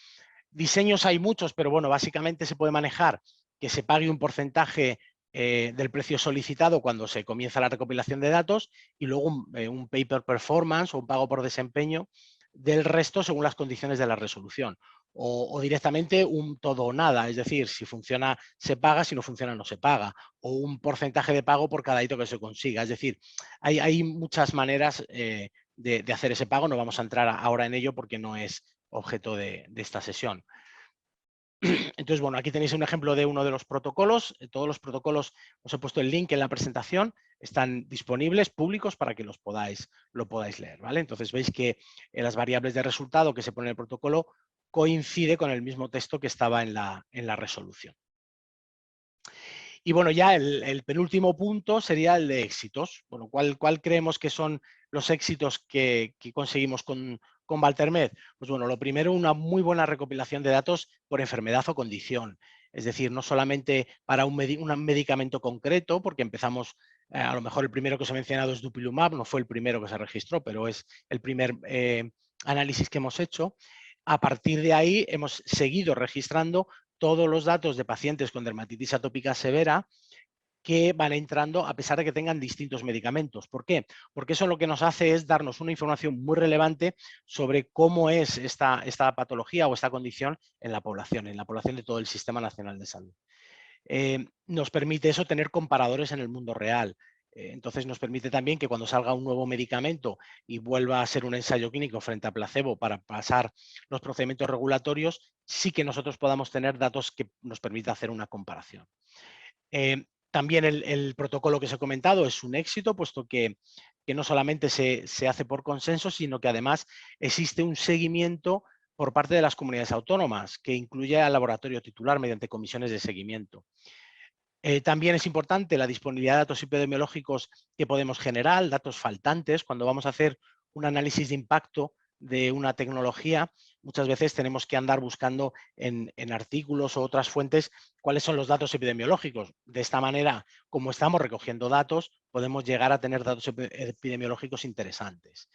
Diseños hay muchos, pero bueno, básicamente se puede manejar que se pague un porcentaje del precio solicitado cuando se comienza la recopilación de datos y luego un pay per performance o un pago por desempeño del resto según las condiciones de la resolución. O directamente un todo o nada, es decir, si funciona se paga, si no funciona no se paga. O un porcentaje de pago por cada hito que se consiga. Es decir, hay muchas maneras de hacer ese pago, no vamos a entrar ahora en ello porque no es objeto de esta sesión. Entonces, bueno, aquí tenéis un ejemplo de uno de los protocolos. Todos los protocolos, os he puesto el link en la presentación, están disponibles, públicos, para que lo podáis leer, ¿vale? Entonces veis que las variables de resultado que se pone en el protocolo coincide con el mismo texto que estaba en la resolución. Y bueno, ya el penúltimo punto sería el de éxitos. Bueno, ¿cuál creemos que son los éxitos que conseguimos con Valtermed? Pues bueno, lo primero, una muy buena recopilación de datos por enfermedad o condición. Es decir, no solamente para un medicamento concreto, porque empezamos, a lo mejor el primero que os he mencionado es Dupilumab, no fue el primero que se registró, pero es el primer análisis que hemos hecho. A partir de ahí hemos seguido registrando todos los datos de pacientes con dermatitis atópica severa que van entrando a pesar de que tengan distintos medicamentos. ¿Por qué? Porque eso lo que nos hace es darnos una información muy relevante sobre cómo es esta patología o esta condición en la población de todo el Sistema Nacional de Salud. Nos permite eso tener comparadores en el mundo real. Entonces nos permite también que cuando salga un nuevo medicamento y vuelva a ser un ensayo clínico frente a placebo para pasar los procedimientos regulatorios, sí que nosotros podamos tener datos que nos permita hacer una comparación. También el protocolo que os he comentado es un éxito, puesto que no solamente se hace por consenso, sino que además existe un seguimiento por parte de las comunidades autónomas, que incluye al laboratorio titular mediante comisiones de seguimiento. También es importante la disponibilidad de datos epidemiológicos que podemos generar, datos faltantes. Cuando vamos a hacer un análisis de impacto de una tecnología, muchas veces tenemos que andar buscando en artículos o otras fuentes cuáles son los datos epidemiológicos. De esta manera, como estamos recogiendo datos, podemos llegar a tener datos epidemiológicos interesantes.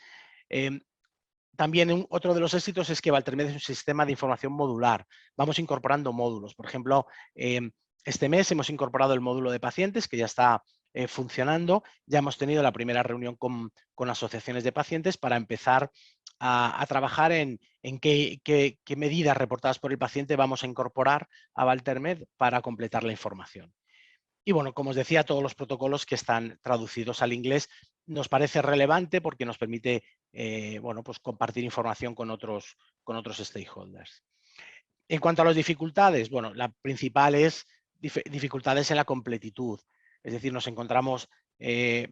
También otro de los éxitos es que Valtermed es un sistema de información modular. Vamos incorporando módulos. Por ejemplo, este mes hemos incorporado el módulo de pacientes, que ya está funcionando. Ya hemos tenido la primera reunión con asociaciones de pacientes para empezar a trabajar en qué medidas reportadas por el paciente vamos a incorporar a Valtermed para completar la información. Y bueno, como os decía, todos los protocolos que están traducidos al inglés nos parece relevante porque nos permite bueno, pues compartir información con otros stakeholders. En cuanto a las dificultades, bueno, la principal es dificultades en la completitud. Es decir, nos encontramos en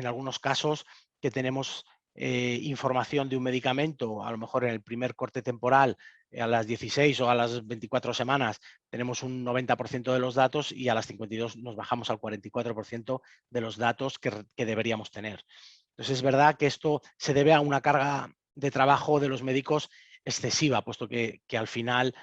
algunos casos que tenemos información de un medicamento, a lo mejor en el primer corte temporal, a las 16 o a las 24 semanas tenemos un 90% de los datos y a las 52 nos bajamos al 44% de los datos que deberíamos tener. Entonces es verdad que esto se debe a una carga de trabajo de los médicos excesiva, puesto que al final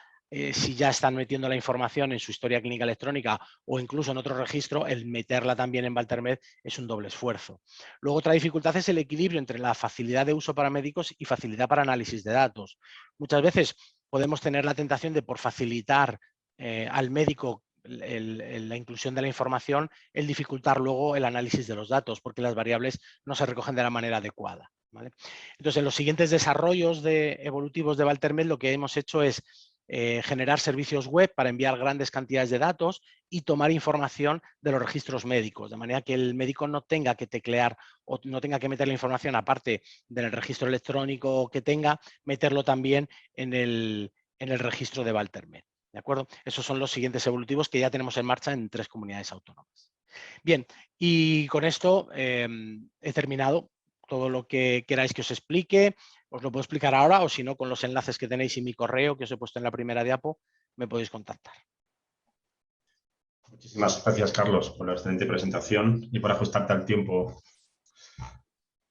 si ya están metiendo la información en su historia clínica electrónica o incluso en otro registro, el meterla también en Valtermed es un doble esfuerzo. Luego otra dificultad es el equilibrio entre la facilidad de uso para médicos y facilidad para análisis de datos. Muchas veces podemos tener la tentación de, por facilitar al médico la inclusión de la información, el dificultar luego el análisis de los datos, porque las variables no se recogen de la manera adecuada, ¿vale? Entonces, en los siguientes desarrollos evolutivos de Valtermed lo que hemos hecho es generar servicios web para enviar grandes cantidades de datos y tomar información de los registros médicos, de manera que el médico no tenga que teclear o no tenga que meter la información aparte del registro electrónico que tenga, meterlo también en el registro de Valtermed. ¿De acuerdo? Esos son los siguientes evolutivos que ya tenemos en marcha en 3 comunidades autónomas. Bien, y con esto he terminado. Todo lo que queráis que os explique, os lo puedo explicar ahora o si no, con los enlaces que tenéis y mi correo que os he puesto en la primera diapo, me podéis contactar. Muchísimas gracias, Carlos, por la excelente presentación y por ajustarte al tiempo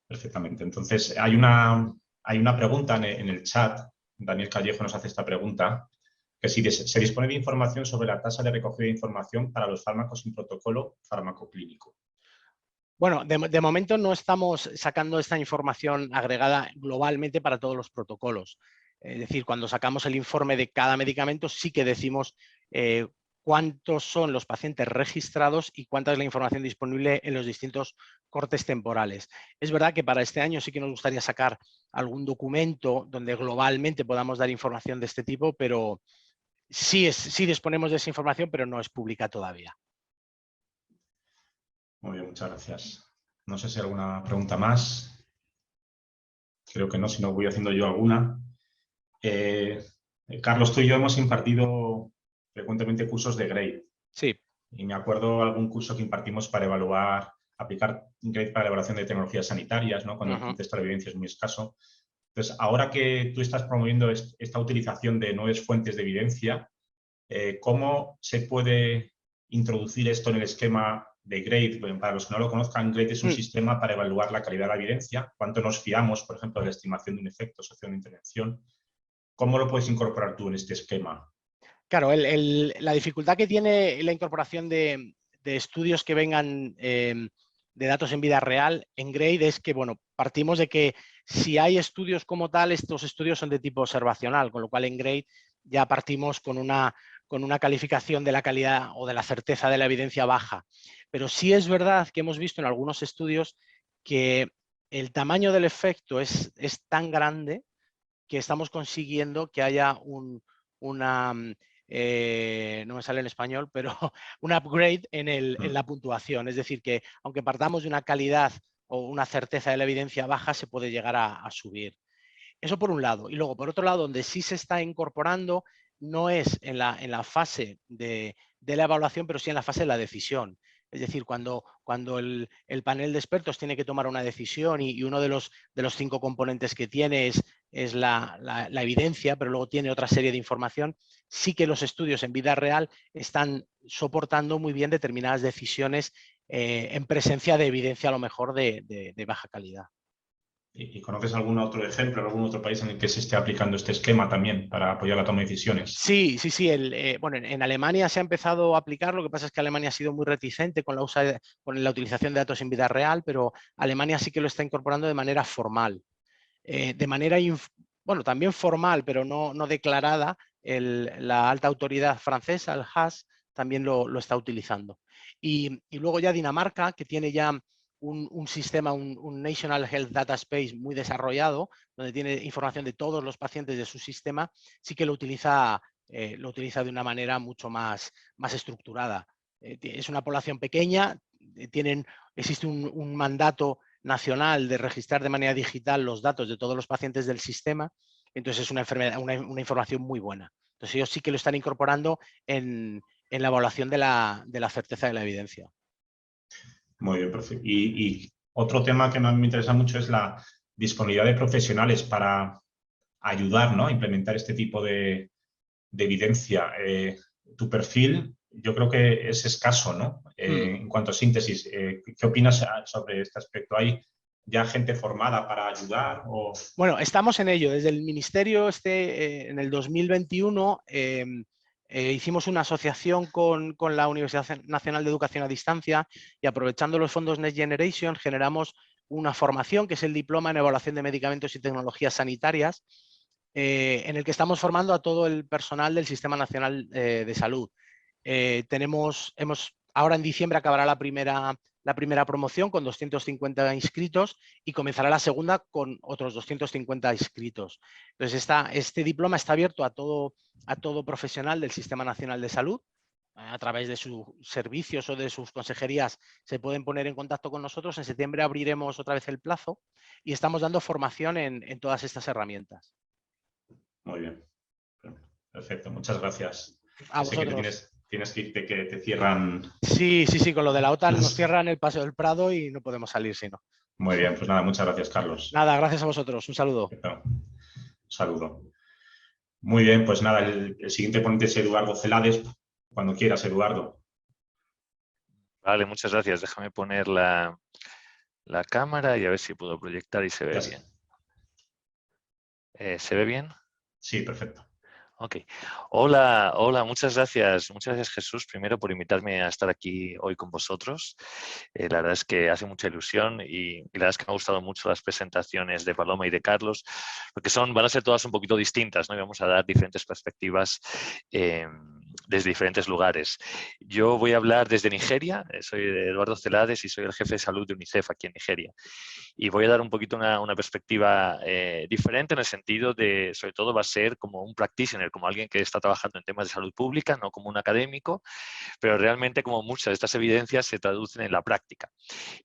perfectamente. Entonces, hay una pregunta en el chat. Daniel Callejo nos hace esta pregunta, que si se dispone de información sobre la tasa de recogida de información para los fármacos sin protocolo farmacoclínico. Bueno, de momento no estamos sacando esta información agregada globalmente para todos los protocolos. Es decir, cuando sacamos el informe de cada medicamento sí que decimos cuántos son los pacientes registrados y cuánta es la información disponible en los distintos cortes temporales. Es verdad que para este año sí que nos gustaría sacar algún documento donde globalmente podamos dar información de este tipo, pero sí disponemos de esa información, pero no es pública todavía. Muy bien, muchas gracias. No sé si hay alguna pregunta más. Creo que no, si no voy haciendo yo alguna. Carlos, tú y yo hemos impartido frecuentemente cursos de GRADE. Sí. Y me acuerdo algún curso que impartimos para aplicar GRADE para la evaluación de tecnologías sanitarias, ¿no? Cuando el contexto de evidencia es muy escaso. Entonces, ahora que tú estás promoviendo esta utilización de nuevas fuentes de evidencia, ¿cómo se puede introducir esto en el esquema de GRADE? Bueno, para los que no lo conozcan, GRADE es un sistema para evaluar la calidad de la evidencia, cuánto nos fiamos, por ejemplo, de la estimación de un efecto socio de intervención. ¿Cómo lo puedes incorporar tú en este esquema? Claro, la dificultad que tiene la incorporación de estudios que vengan de datos en vida real en Grade es que, bueno, partimos de que si hay estudios como tal, estos estudios son de tipo observacional, con lo cual en Grade ya partimos con una calificación de la calidad o de la certeza de la evidencia baja. Pero sí es verdad que hemos visto en algunos estudios que el tamaño del efecto es tan grande que estamos consiguiendo que haya una, no me sale en español, pero un upgrade en la puntuación. Es decir, que aunque partamos de una calidad o una certeza de la evidencia baja, se puede llegar a subir. Eso por un lado. Y luego, por otro lado, donde sí se está incorporando, no es en la fase de la evaluación, pero sí en la fase de la decisión. Es decir, cuando el panel de expertos tiene que tomar una decisión y uno de los 5 componentes que tiene es la evidencia, pero luego tiene otra serie de información, sí que los estudios en vida real están soportando muy bien determinadas decisiones en presencia de evidencia a lo mejor de baja calidad. ¿Y conoces algún otro ejemplo, algún otro país en el que se esté aplicando este esquema también para apoyar la toma de decisiones? Sí. Bueno, en Alemania se ha empezado a aplicar, lo que pasa es que Alemania ha sido muy reticente con la utilización de datos en vida real, pero Alemania sí que lo está incorporando de manera formal. Bueno, también formal, pero no declarada, la alta autoridad francesa, el HAS, también lo está utilizando. Y luego ya Dinamarca, que tiene ya un sistema, un National Health Data Space muy desarrollado, donde tiene información de todos los pacientes de su sistema, sí que lo utiliza de una manera mucho más estructurada. Es una población pequeña, existe un mandato nacional de registrar de manera digital los datos de todos los pacientes del sistema, entonces es una información muy buena. Entonces ellos sí que lo están incorporando en la evaluación de la certeza de la evidencia. Muy bien, perfecto. Y otro tema que me interesa mucho es la disponibilidad de profesionales para ayudar, ¿no?, a implementar este tipo de evidencia. Tu perfil yo creo que es escaso, ¿no? En cuanto a síntesis, ¿qué opinas sobre este aspecto? ¿Hay ya gente formada para ayudar? Bueno, estamos en ello. Desde el Ministerio, en el 2021, hicimos una asociación con la Universidad Nacional de Educación a Distancia y, aprovechando los fondos Next Generation, generamos una formación que es el Diploma en Evaluación de Medicamentos y Tecnologías Sanitarias, en el que estamos formando a todo el personal del Sistema Nacional de Salud. Ahora en diciembre acabará la primera promoción con 250 inscritos y comenzará la segunda con otros 250 inscritos. Entonces, este diploma está abierto a todo profesional del Sistema Nacional de Salud. A través de sus servicios o de sus consejerías se pueden poner en contacto con nosotros. En septiembre abriremos otra vez el plazo y estamos dando formación en todas estas herramientas. Muy bien. Perfecto, muchas gracias. A Sé que vosotros. tienes que irte, que te cierran. Sí, con lo de la OTAN nos cierran el Paseo del Prado y no podemos salir si no. Muy bien, pues nada, muchas gracias, Carlos. Nada, gracias a vosotros. Un saludo. Un saludo. Muy bien, pues nada, el siguiente ponente es Eduardo Celades. Cuando quieras, Eduardo. Vale, muchas gracias. Déjame poner la cámara y a ver si puedo proyectar y se ve bien. ¿Se ve bien? Sí, perfecto. Ok. Hola, muchas gracias. Muchas gracias, Jesús, primero por invitarme a estar aquí hoy con vosotros. La verdad es que hace mucha ilusión y la verdad es que me han gustado mucho las presentaciones de Paloma y de Carlos, porque van a ser todas un poquito distintas, ¿no? Y vamos a dar diferentes perspectivas desde diferentes lugares. Yo voy a hablar desde Nigeria, soy Eduardo Celades y soy el jefe de salud de UNICEF aquí en Nigeria. Y voy a dar un poquito una perspectiva diferente en el sentido de, sobre todo va a ser como un practitioner, como alguien que está trabajando en temas de salud pública, no como un académico, pero realmente como muchas de estas evidencias se traducen en la práctica.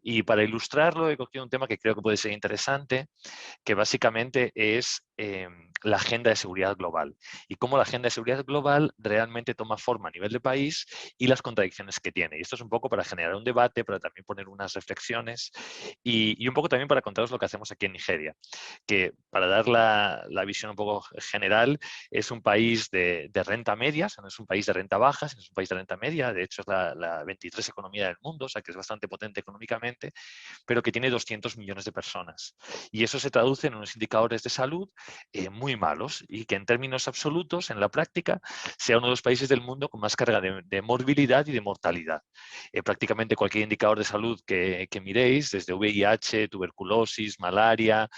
Y para ilustrarlo he cogido un tema que creo que puede ser interesante, que básicamente es la agenda de seguridad global y cómo la agenda de seguridad global realmente toma forma a nivel de país y las contradicciones que tiene. Y esto es un poco para generar un debate, para también poner unas reflexiones y un poco también también para contaros lo que hacemos aquí en Nigeria, que para dar la visión un poco general, es un país de renta media, o sea, no es un país de renta baja, sino es un país de renta media. De hecho, es la 23 economía del mundo, o sea, que es bastante potente económicamente, pero que tiene 200 millones de personas. Y eso se traduce en unos indicadores de salud muy malos, y que en términos absolutos, en la práctica, sea uno de los países del mundo con más carga de morbilidad y de mortalidad. Prácticamente cualquier indicador de salud que miréis, desde VIH, tuberculosis, malaria,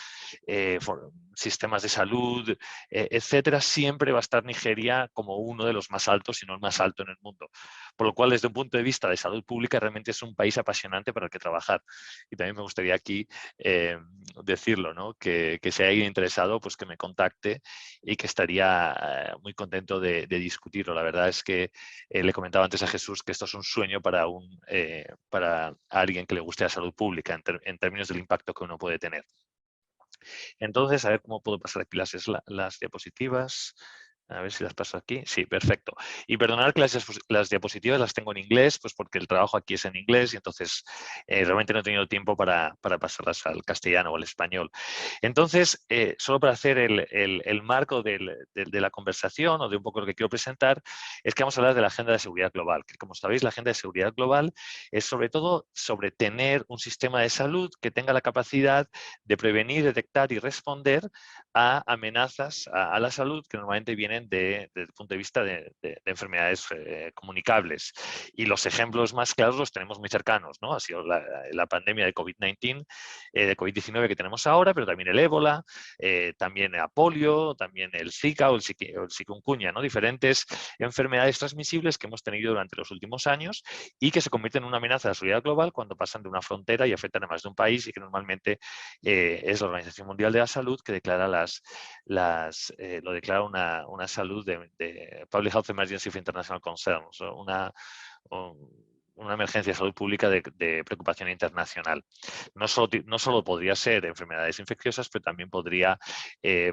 sistemas de salud, etcétera, siempre va a estar Nigeria como uno de los más altos, si no el más alto en el mundo. Por lo cual, desde un punto de vista de salud pública, realmente es un país apasionante para el que trabajar. Y también me gustaría aquí decirlo, ¿no? Que si hay alguien interesado, pues que me contacte, y que estaría muy contento de discutirlo. La verdad es que le comentaba antes a Jesús que esto es un sueño para alguien que le guste la salud pública en términos del impacto que uno puede tener. Entonces, a ver cómo puedo pasar aquí las diapositivas. A ver si las paso aquí. Sí, perfecto. Y perdonad que las diapositivas las tengo en inglés, pues porque el trabajo aquí es en inglés, y entonces realmente no he tenido tiempo para pasarlas al castellano o al español. Entonces, solo para hacer el marco de la conversación, o de un poco lo que quiero presentar, es que vamos a hablar de la Agenda de Seguridad Global. Que, como sabéis, la Agenda de Seguridad Global es sobre todo sobre tener un sistema de salud que tenga la capacidad de prevenir, detectar y responder a amenazas a la salud que normalmente vienen desde el punto de vista de enfermedades comunicables. Y los ejemplos más claros los tenemos muy cercanos, ¿no? Ha sido la pandemia de COVID-19, de COVID-19 que tenemos ahora, pero también el ébola, también la polio, también el Zika o el chikungunya, ¿no? Diferentes enfermedades transmisibles que hemos tenido durante los últimos años, y que se convierten en una amenaza a la seguridad global cuando pasan de una frontera y afectan a más de un país, y que normalmente es la Organización Mundial de la Salud que declara lo declara una salud de Public Health Emergency of International Concern, o sea, una emergencia de salud pública de preocupación internacional. No solo podría ser enfermedades infecciosas, pero también podría,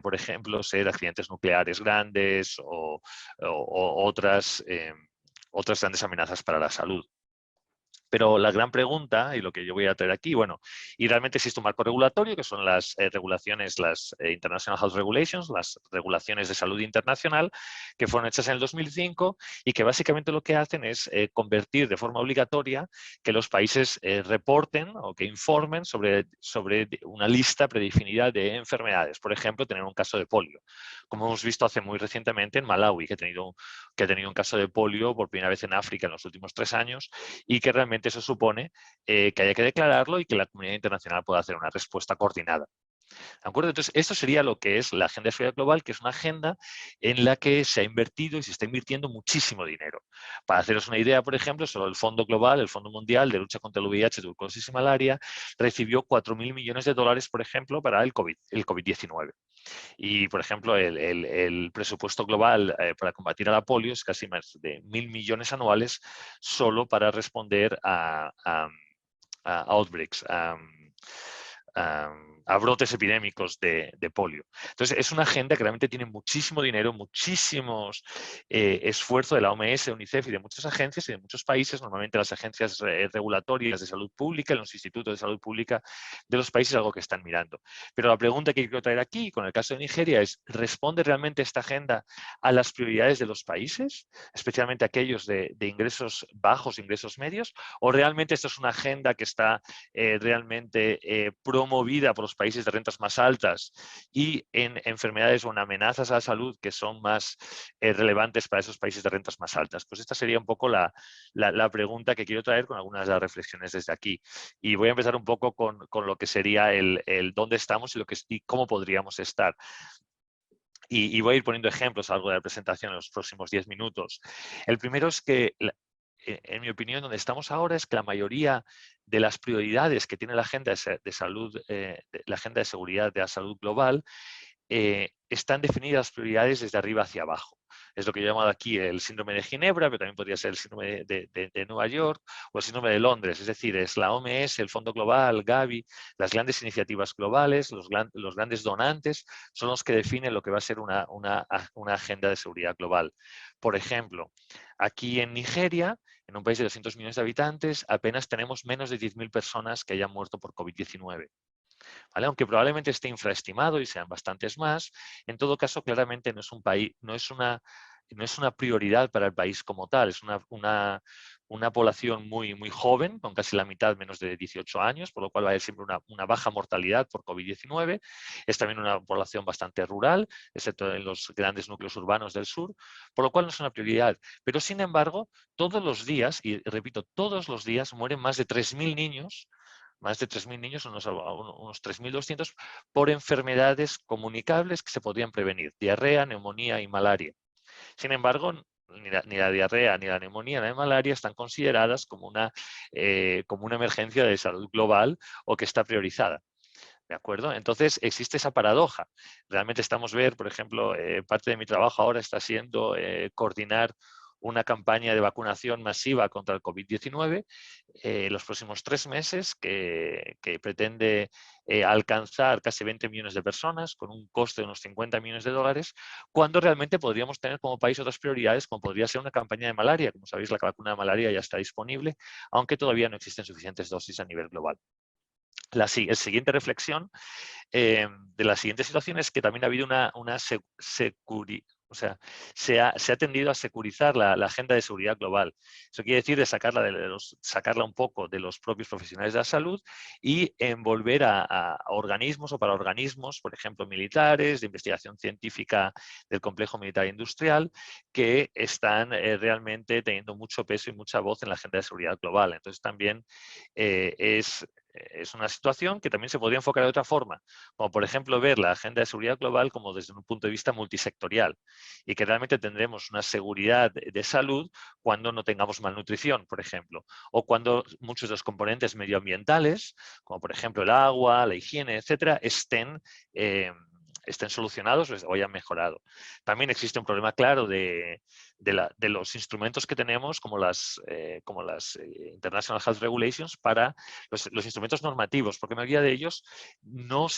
por ejemplo, ser accidentes nucleares grandes o otras grandes amenazas para la salud. Pero la gran pregunta, y lo que yo voy a traer aquí, bueno, y realmente existe un marco regulatorio, que son las regulaciones, las International Health Regulations, las regulaciones de salud internacional, que fueron hechas en el 2005, y que básicamente lo que hacen es convertir de forma obligatoria que los países reporten o que informen sobre una lista predefinida de enfermedades. Por ejemplo, tener un caso de polio, como hemos visto hace muy recientemente en Malawi, que ha tenido un caso de polio por primera vez en África en los últimos 3 años, y que realmente eso supone que haya que declararlo y que la comunidad internacional pueda hacer una respuesta coordinada. ¿De acuerdo? Entonces, esto sería lo que es la Agenda de Seguridad Global, que es una agenda en la que se ha invertido y se está invirtiendo muchísimo dinero. Para haceros una idea, por ejemplo, solo el Fondo Global, el Fondo Mundial de Lucha contra el VIH, tuberculosis y malaria, recibió 4.000 millones de dólares, por ejemplo, para el COVID-19. Y, por ejemplo, el presupuesto global para combatir a la polio es casi más de 1.000 millones anuales, solo para responder a outbreaks, a brotes epidémicos de polio. Entonces, es una agenda que realmente tiene muchísimo dinero, muchísimos esfuerzo de la OMS, UNICEF y de muchas agencias y de muchos países, normalmente las agencias regulatorias de salud pública, los institutos de salud pública de los países, algo que están mirando. Pero la pregunta que quiero traer aquí, con el caso de Nigeria, es: ¿responde realmente esta agenda a las prioridades de los países, especialmente aquellos de ingresos bajos, ingresos medios? ¿O realmente esto es una agenda que está realmente promovida por los países de rentas más altas y en enfermedades o en amenazas a la salud que son más relevantes para esos países de rentas más altas? Pues esta sería un poco la pregunta que quiero traer, con algunas de las reflexiones desde aquí. Y voy a empezar un poco con lo que sería el dónde estamos y cómo podríamos estar. Y voy a ir poniendo ejemplos a lo largo de la presentación en los próximos 10 minutos. El primero es que, en mi opinión, donde estamos ahora es que la mayoría de las prioridades que tiene la agenda de salud, la agenda de seguridad de la salud global, están definidas las prioridades desde arriba hacia abajo. Es lo que yo he llamado aquí el síndrome de Ginebra, pero también podría ser el síndrome de Nueva York o el síndrome de Londres. Es decir, es la OMS, el Fondo Global, Gavi, las grandes iniciativas globales, los grandes donantes, son los que definen lo que va a ser una agenda de seguridad global. Por ejemplo, aquí en Nigeria, en un país de 200 millones de habitantes, apenas tenemos menos de 10.000 personas que hayan muerto por COVID-19. ¿vale? Aunque probablemente esté infraestimado y sean bastantes más, en todo caso claramente no es un país, no es una prioridad para el país como tal, es una población muy joven, con casi la mitad menos de 18 años, por lo cual va a haber siempre una baja mortalidad por COVID-19. Es también una población bastante rural, excepto en los grandes núcleos urbanos del sur, por lo cual no es una prioridad. Pero sin embargo, todos los días, y repito, todos los días mueren más de 3.000 niños, unos 3.200, por enfermedades comunicables que se podrían prevenir, diarrea, neumonía y malaria. Sin embargo, ni la diarrea, ni la neumonía, ni la malaria están consideradas como una emergencia de salud global o que está priorizada. ¿De acuerdo? Entonces existe esa paradoja. Realmente por ejemplo, parte de mi trabajo ahora está siendo coordinar una campaña de vacunación masiva contra el COVID-19 los próximos 3 meses que pretende alcanzar casi 20 millones de personas con un coste de unos 50 millones de dólares, cuando realmente podríamos tener como país otras prioridades, como podría ser una campaña de malaria. Como sabéis, la vacuna de malaria ya está disponible, aunque todavía no existen suficientes dosis a nivel global. La siguiente reflexión de la siguiente situación es que también ha habido o sea, se ha tendido a securizar la agenda de seguridad global. Eso quiere decir de sacarla un poco de los propios profesionales de la salud y envolver a organismos o para organismos, por ejemplo, militares, de investigación científica del complejo militar industrial, que están realmente teniendo mucho peso y mucha voz en la agenda de seguridad global. Entonces también es una situación que también se podría enfocar de otra forma, como por ejemplo ver la agenda de seguridad global como desde un punto de vista multisectorial y que realmente tendremos una seguridad de salud cuando no tengamos malnutrición, por ejemplo, o cuando muchos de los componentes medioambientales, como por ejemplo el agua, la higiene, etcétera, estén solucionados o hayan mejorado. También existe un problema claro de los instrumentos que tenemos, como las International Health Regulations, para los instrumentos normativos, porque la mayoría de ellos no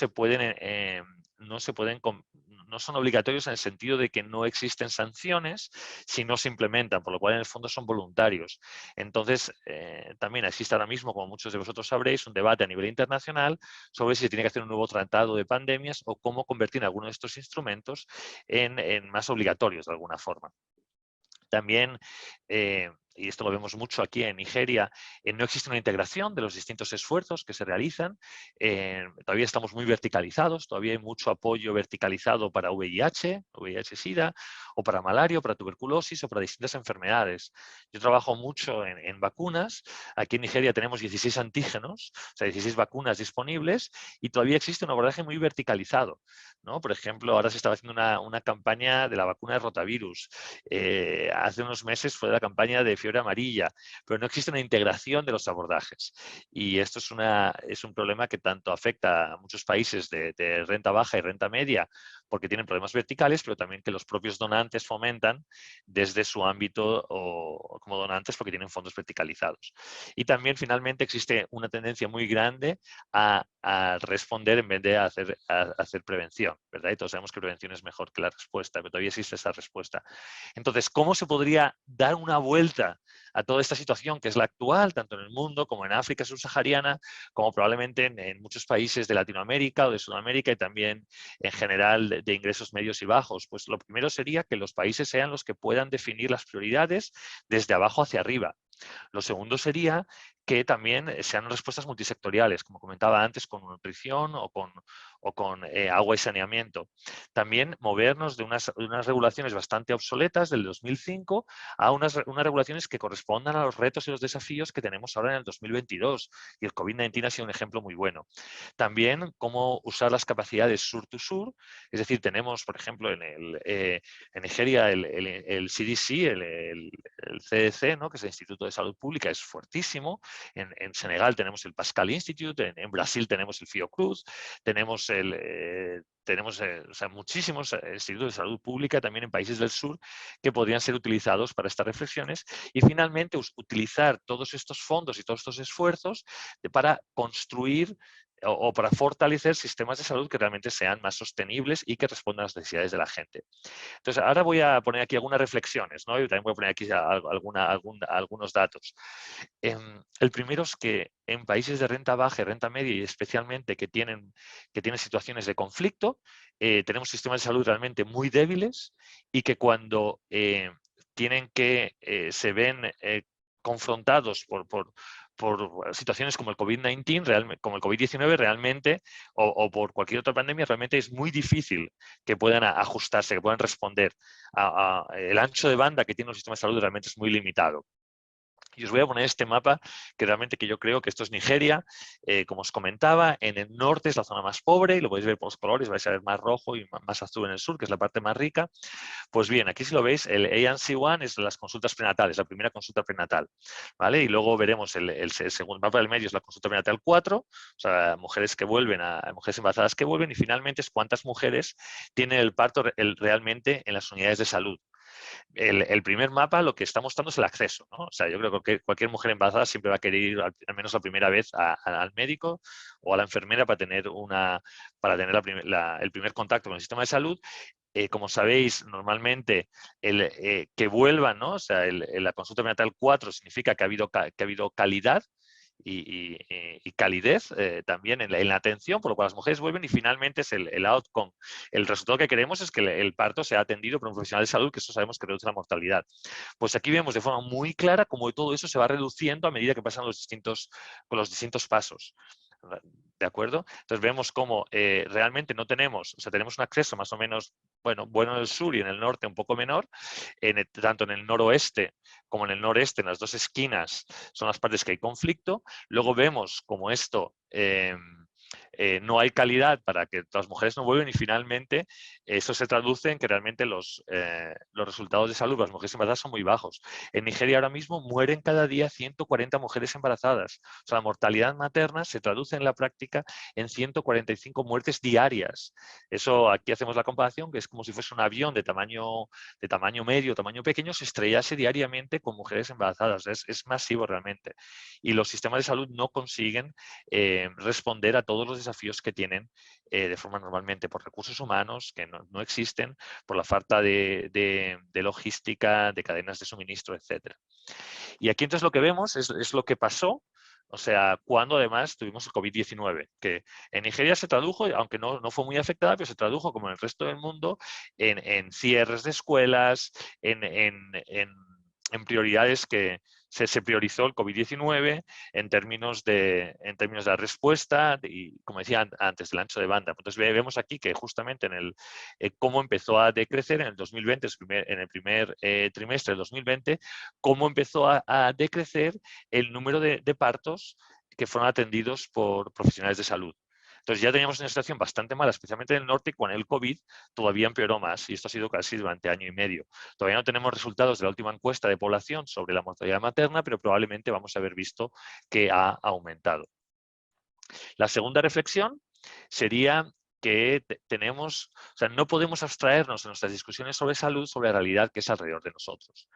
son obligatorios en el sentido de que no existen sanciones si no se implementan, por lo cual en el fondo son voluntarios. Entonces, también existe ahora mismo, como muchos de vosotros sabréis, un debate a nivel internacional sobre si se tiene que hacer un nuevo tratado de pandemias o cómo convertir algunos de estos instrumentos en más obligatorios de alguna forma. También, y esto lo vemos mucho aquí en Nigeria, no existe una integración de los distintos esfuerzos que se realizan. Todavía estamos muy verticalizados, todavía hay mucho apoyo verticalizado para VIH-Sida, o para malaria, o para tuberculosis, o para distintas enfermedades. Yo trabajo mucho en vacunas. Aquí en Nigeria tenemos 16 antígenos, o sea, 16 vacunas disponibles, y todavía existe un abordaje muy verticalizado, ¿no? Por ejemplo, ahora se estaba haciendo una campaña de la vacuna de rotavirus. Hace unos meses fue la campaña de fiebre amarilla, pero no existe una integración de los abordajes. Y esto es un problema que tanto afecta a muchos países de renta baja y renta media, porque tienen problemas verticales, pero también que los propios donantes fomentan desde su ámbito o como donantes porque tienen fondos verticalizados. Y también finalmente existe una tendencia muy grande a responder en vez de a hacer prevención, ¿verdad? Y todos sabemos que prevención es mejor que la respuesta, pero todavía existe esa respuesta. Entonces, ¿cómo se podría dar una vuelta a toda esta situación que es la actual, tanto en el mundo como en África subsahariana, como probablemente en muchos países de Latinoamérica o de Sudamérica y también en general de ingresos medios y bajos? Pues lo primero sería que los países sean los que puedan definir las prioridades desde abajo hacia arriba. Lo segundo sería que también sean respuestas multisectoriales, como comentaba antes, con nutrición o con agua y saneamiento. También movernos de unas regulaciones bastante obsoletas del 2005 a unas regulaciones que correspondan a los retos y los desafíos que tenemos ahora en el 2022. Y el COVID-19 ha sido un ejemplo muy bueno. También cómo usar las capacidades sur-to-sur, es decir, tenemos, por ejemplo, en Nigeria el CDC, el CDC, ¿no?, que es el Instituto de Salud Pública, es fuertísimo. En Senegal tenemos el Pascal Institute, en Brasil tenemos el Fiocruz, tenemos muchísimos institutos de salud pública también en países del sur que podrían ser utilizados para estas reflexiones y finalmente utilizar todos estos fondos y todos estos esfuerzos para construir o para fortalecer sistemas de salud que realmente sean más sostenibles y que respondan a las necesidades de la gente. Entonces, ahora voy a poner aquí algunas reflexiones, ¿no? Y también voy a poner aquí algunos datos. El primero es que en países de renta baja y renta media, y especialmente que tienen situaciones de conflicto, tenemos sistemas de salud realmente muy débiles y que cuando se ven confrontados por situaciones como el COVID-19 realmente, o por cualquier otra pandemia, realmente es muy difícil que puedan ajustarse, que puedan responder. El ancho de banda que tiene un sistema de salud realmente es muy limitado. Y os voy a poner este mapa que yo creo que esto es Nigeria. Como os comentaba, en el norte es la zona más pobre y lo podéis ver por los colores, vais a ver más rojo y más azul en el sur, que es la parte más rica. Pues bien, aquí si lo veis, el ANC1 es las consultas prenatales, la primera consulta prenatal, ¿vale? Y luego veremos el segundo mapa del medio es la consulta prenatal 4, o sea, mujeres embarazadas que vuelven, y finalmente es cuántas mujeres tienen el parto realmente en las unidades de salud. El primer mapa lo que está mostrando es el acceso, ¿no? O sea, yo creo que cualquier mujer embarazada siempre va a querer ir al menos la primera vez al médico o a la enfermera para tener el primer contacto con el sistema de salud. Como sabéis, normalmente que vuelvan, ¿no? O sea, la consulta prenatal 4 significa que ha habido calidad y calidez también en la atención, por lo cual las mujeres vuelven, y finalmente es el outcome. El resultado que queremos es que el parto sea atendido por un profesional de salud, que eso sabemos que reduce la mortalidad. Pues aquí vemos de forma muy clara cómo todo eso se va reduciendo a medida que pasan con los distintos pasos. ¿De acuerdo? Entonces vemos cómo realmente no tenemos, o sea, tenemos un acceso más o menos bueno en el sur y en el norte un poco menor, tanto en el noroeste como en el noreste, en las dos esquinas son las partes que hay conflicto. Luego vemos como esto no hay calidad para que las mujeres no vuelvan, y finalmente eso se traduce en que realmente los resultados de salud de las mujeres embarazadas son muy bajos. En Nigeria ahora mismo mueren cada día 140 mujeres embarazadas. O sea, la mortalidad materna se traduce en la práctica en 145 muertes diarias. Eso, aquí hacemos la comparación, que es como si fuese un avión de tamaño medio, tamaño pequeño, se estrellase diariamente con mujeres embarazadas. Es masivo realmente. Y los sistemas de salud no consiguen responder a todos los desafíos que tienen de forma normalmente, por recursos humanos que no existen, por la falta de logística, de cadenas de suministro, etc. Y aquí entonces lo que vemos es lo que pasó, o sea, cuando además tuvimos el COVID-19, que en Nigeria se tradujo, aunque no fue muy afectada, pero se tradujo, como en el resto del mundo, en cierres de escuelas, en prioridades que se priorizó el COVID-19 en términos de la respuesta y, como decía antes, del ancho de banda. Entonces vemos aquí que justamente cómo empezó a decrecer en el 2020, en el primer trimestre del 2020, cómo empezó a decrecer el número de partos que fueron atendidos por profesionales de salud. Entonces ya teníamos una situación bastante mala, especialmente en el norte, y con el COVID todavía empeoró más, y esto ha sido casi durante año y medio. Todavía no tenemos resultados de la última encuesta de población sobre la mortalidad materna, pero probablemente vamos a haber visto que ha aumentado. La segunda reflexión sería que no podemos abstraernos en nuestras discusiones sobre salud sobre la realidad que es alrededor de nosotros.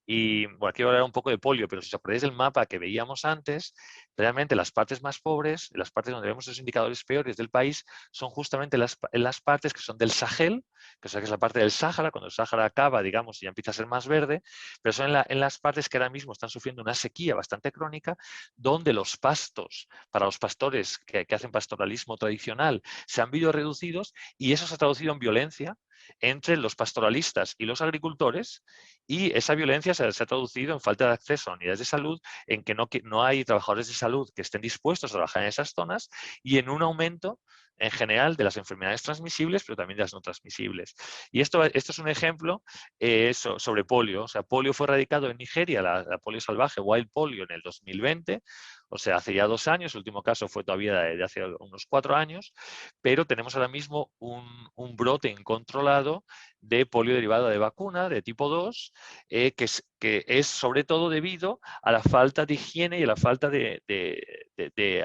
Y bueno, aquí voy a hablar un poco de polio, pero si os acordáis del mapa que veíamos antes, realmente las partes más pobres, las partes donde vemos los indicadores peores del país, son justamente las partes que son del Sahel, que es la parte del Sáhara, cuando el Sáhara acaba, digamos, y ya empieza a ser más verde, pero son en las partes que ahora mismo están sufriendo una sequía bastante crónica, donde los pastos, para los pastores que hacen pastoralismo tradicional, se han visto reducidos, y eso se ha traducido en violencia entre los pastoralistas y los agricultores, y esa violencia se ha traducido en falta de acceso a unidades de salud, en que no hay trabajadores de salud que estén dispuestos a trabajar en esas zonas, y en un aumento en general de las enfermedades transmisibles, pero también de las no transmisibles. Y esto es un ejemplo sobre polio. O sea, polio fue erradicado en Nigeria, la polio salvaje, wild polio, en el 2020, o sea, hace ya 2 años. El último caso fue todavía de hace unos 4 años, pero tenemos ahora mismo un brote incontrolado de polio derivado de vacuna de tipo 2, que es sobre todo debido a la falta de higiene y a la falta de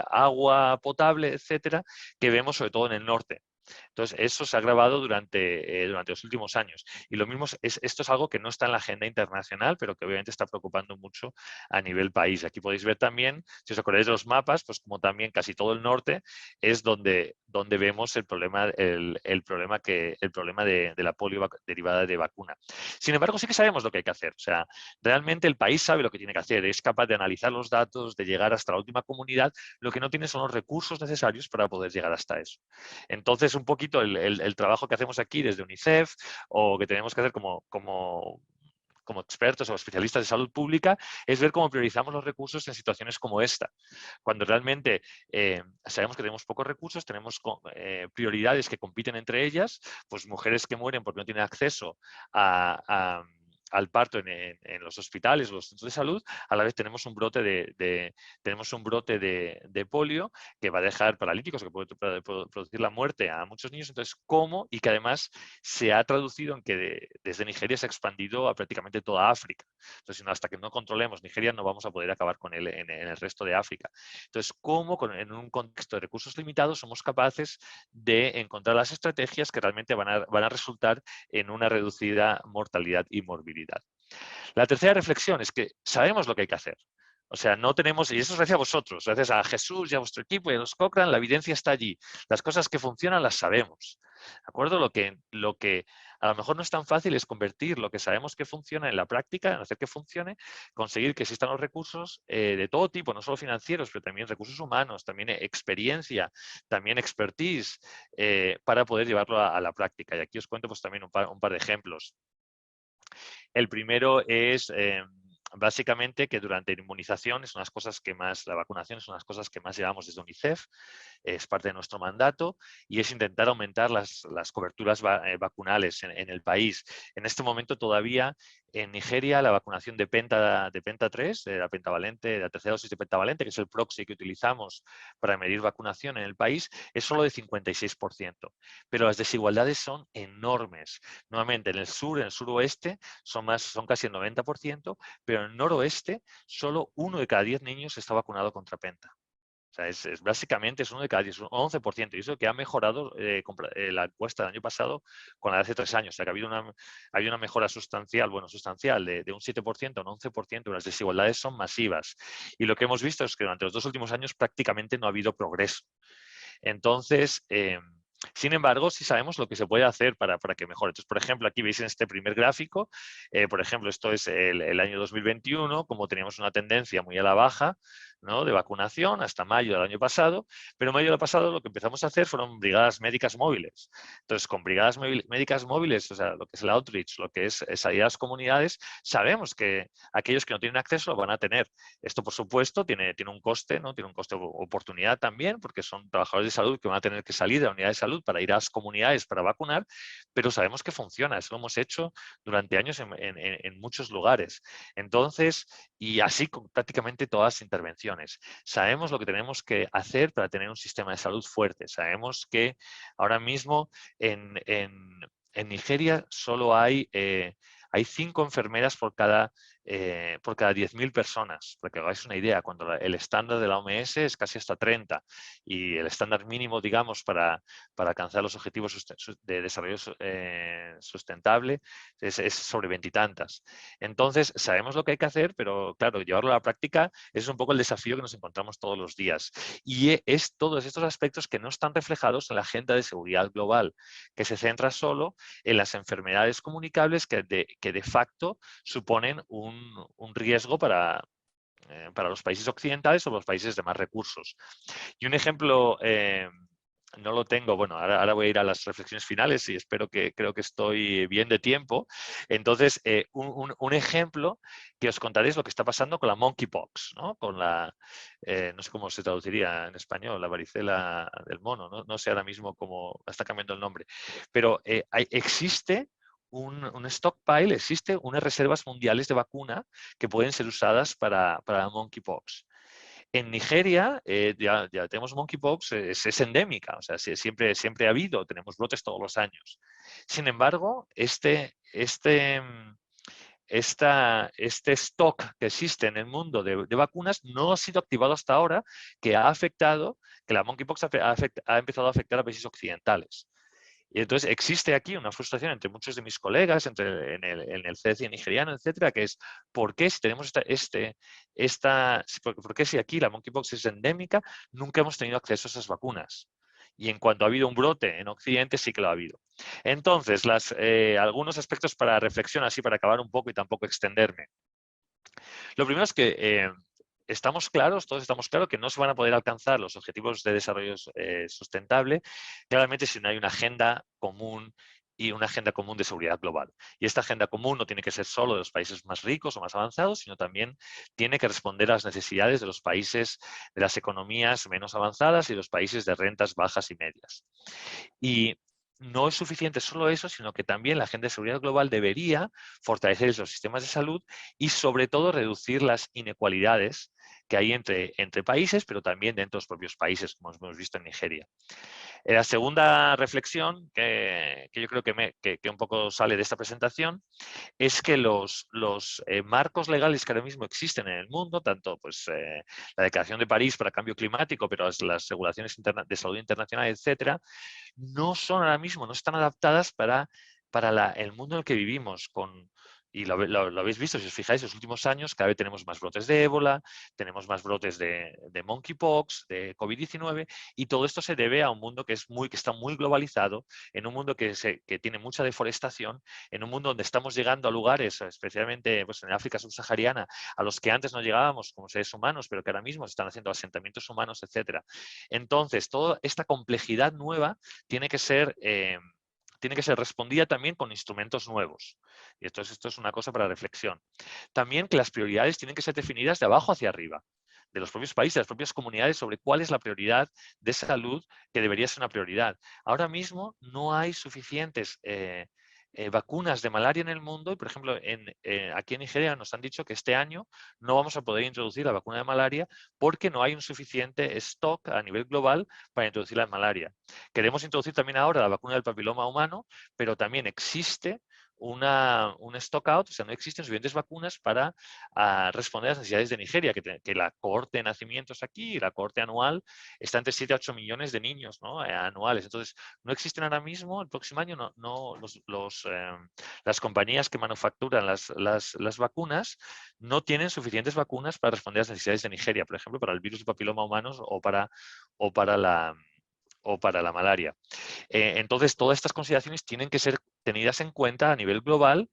agua potable, etcétera, que vemos sobre todo en el norte. Entonces, eso se ha agravado durante los últimos años. Y lo mismo, esto es algo que no está en la agenda internacional, pero que obviamente está preocupando mucho a nivel país. Aquí podéis ver también, si os acordáis de los mapas, pues como también casi todo el norte es donde vemos el problema de la polio derivada de vacuna. Sin embargo, sí que sabemos lo que hay que hacer. O sea, realmente el país sabe lo que tiene que hacer, es capaz de analizar los datos, de llegar hasta la última comunidad. Lo que no tiene son los recursos necesarios para poder llegar hasta eso. Entonces, un poquito el trabajo que hacemos aquí desde UNICEF o que tenemos que hacer como expertos o especialistas de salud pública, es ver cómo priorizamos los recursos en situaciones como esta. Cuando realmente sabemos que tenemos pocos recursos, tenemos prioridades que compiten entre ellas, pues mujeres que mueren porque no tienen acceso al parto en los hospitales o los centros de salud. A la vez tenemos un brote de polio que va a dejar paralíticos, que puede producir la muerte a muchos niños. Entonces, ¿cómo? Y que además se ha traducido en que desde Nigeria se ha expandido a prácticamente toda África. Entonces, hasta que no controlemos Nigeria no vamos a poder acabar con él en el resto de África. Entonces, ¿cómo en un contexto de recursos limitados somos capaces de encontrar las estrategias que realmente van a resultar en una reducida mortalidad y morbilidad? La tercera reflexión es que sabemos lo que hay que hacer. O sea, no tenemos, y eso es gracias a vosotros, gracias a Jesús y a vuestro equipo y a los Cochrane, la evidencia está allí. Las cosas que funcionan las sabemos. ¿De acuerdo? Lo que a lo mejor no es tan fácil es convertir lo que sabemos que funciona en la práctica, en hacer que funcione, conseguir que existan los recursos de todo tipo, no solo financieros, pero también recursos humanos, también experiencia, también expertise, para poder llevarlo a la práctica. Y aquí os cuento pues también un par de ejemplos. El primero es básicamente que durante la inmunización la vacunación es una de las cosas que más llevamos desde UNICEF, es parte de nuestro mandato y es intentar aumentar las coberturas vacunales en el país. En este momento todavía en Nigeria la vacunación de Penta 3, de la pentavalente, de la tercera dosis de pentavalente, que es el proxy que utilizamos para medir vacunación en el país, es solo de 56%. Pero las desigualdades son enormes. Nuevamente, en el suroeste son casi el 90%, pero en el noroeste solo 1 de cada 10 niños está vacunado contra Penta. O sea, básicamente es 1 de cada 10, un 11%. Y eso que ha mejorado la encuesta del año pasado con la de hace 3 años. O sea, que ha habido una mejora sustancial, de un 7% a un 11%. Las desigualdades son masivas. Y lo que hemos visto es que durante los 2 últimos años prácticamente no ha habido progreso. Entonces, sin embargo, sí sabemos lo que se puede hacer para que mejore. Entonces, por ejemplo, aquí veis en este primer gráfico, por ejemplo, esto es el año 2021, como teníamos una tendencia muy a la baja, ¿no?, de vacunación hasta mayo del año pasado, pero en mayo del pasado lo que empezamos a hacer fueron brigadas médicas móviles. Entonces, con brigadas médicas móviles, o sea, lo que es el outreach, lo que es salir a las comunidades, sabemos que aquellos que no tienen acceso lo van a tener. Esto, por supuesto, tiene un coste, ¿no? Tiene un coste de oportunidad también, porque son trabajadores de salud que van a tener que salir de la unidad de salud para ir a las comunidades para vacunar, pero sabemos que funciona. Eso lo hemos hecho durante años en muchos lugares. Entonces, y así con prácticamente todas las intervenciones. Sabemos lo que tenemos que hacer para tener un sistema de salud fuerte. Sabemos que ahora mismo en Nigeria solo hay 5 enfermeras por cada 10.000 personas. Para que os hagáis una idea, cuando el estándar de la OMS es casi hasta 30 y el estándar mínimo, digamos, para alcanzar los objetivos de desarrollo sustentable es sobre 20 y tantas. Entonces, sabemos lo que hay que hacer, pero claro, llevarlo a la práctica es un poco el desafío que nos encontramos todos los días. Y es todos estos aspectos que no están reflejados en la agenda de seguridad global, que se centra solo en las enfermedades comunicables que de facto suponen un riesgo para los países occidentales o los países de más recursos. Y un ejemplo, no lo tengo, bueno, ahora voy a ir a las reflexiones finales y creo que estoy bien de tiempo. Entonces, un ejemplo que os contaré es lo que está pasando con la monkeypox, ¿no? Con no sé cómo se traduciría en español, la varicela del mono, no sé ahora mismo cómo está cambiando el nombre, pero existe un stockpile, existe unas reservas mundiales de vacuna que pueden ser usadas para monkeypox. En Nigeria ya tenemos monkeypox, es endémica, o sea, siempre ha habido, tenemos brotes todos los años. Sin embargo, este stock que existe en el mundo de vacunas no ha sido activado hasta ahora, que la monkeypox ha empezado a afectar a países occidentales. Y entonces existe aquí una frustración entre muchos de mis colegas, en el CDC nigeriano, etcétera, que es ¿por qué si tenemos por qué si aquí la monkeypox es endémica, nunca hemos tenido acceso a esas vacunas? Y en cuanto ha habido un brote en Occidente, sí que lo ha habido. Entonces, algunos aspectos para reflexión, así para acabar un poco y tampoco extenderme. Lo primero es que todos estamos claros que no se van a poder alcanzar los objetivos de desarrollo sustentable, claramente si no hay una agenda común y una agenda común de seguridad global. Y esta agenda común no tiene que ser solo de los países más ricos o más avanzados, sino también tiene que responder a las necesidades de los países, de las economías menos avanzadas y de los países de rentas bajas y medias. Y no es suficiente solo eso, sino que también la agenda de seguridad global debería fortalecer los sistemas de salud y sobre todo reducir las inequalidades que hay entre países, pero también dentro de los propios países, como hemos visto en Nigeria. La segunda reflexión que yo creo que un poco sale de esta presentación es que los marcos legales que ahora mismo existen en el mundo, tanto pues, la Declaración de París para el Cambio Climático, pero las regulaciones de salud internacional, etcétera, no son ahora mismo, no están adaptadas para el mundo en el que vivimos. Y lo habéis visto, si os fijáis, en los últimos años cada vez tenemos más brotes de ébola, tenemos más brotes de monkeypox, de COVID-19, y todo esto se debe a un mundo que está muy globalizado, en un mundo que tiene mucha deforestación, en un mundo donde estamos llegando a lugares, especialmente pues, en África subsahariana, a los que antes no llegábamos como seres humanos, pero que ahora mismo se están haciendo asentamientos humanos, etc. Entonces, toda esta complejidad nueva tiene que ser respondida también con instrumentos nuevos. Y entonces esto es una cosa para reflexión. También que las prioridades tienen que ser definidas de abajo hacia arriba, de los propios países, de las propias comunidades, sobre cuál es la prioridad de salud que debería ser una prioridad. Ahora mismo no hay suficientes vacunas de malaria en el mundo y, por ejemplo, aquí en Nigeria nos han dicho que este año no vamos a poder introducir la vacuna de malaria porque no hay un suficiente stock a nivel global para introducir la malaria. Queremos introducir también ahora la vacuna del papiloma humano, pero también existe un stock out, o sea, no existen suficientes vacunas para responder a las necesidades de Nigeria, que la cohorte de nacimientos aquí, la cohorte anual, está entre 7 a 8 millones de niños, ¿no? Anuales. Entonces, no existen ahora mismo, el próximo año, las compañías que manufacturan las vacunas no tienen suficientes vacunas para responder a las necesidades de Nigeria, por ejemplo, para el virus del papiloma humano o para la malaria. Entonces, todas estas consideraciones tienen que ser tenidas en cuenta a nivel global,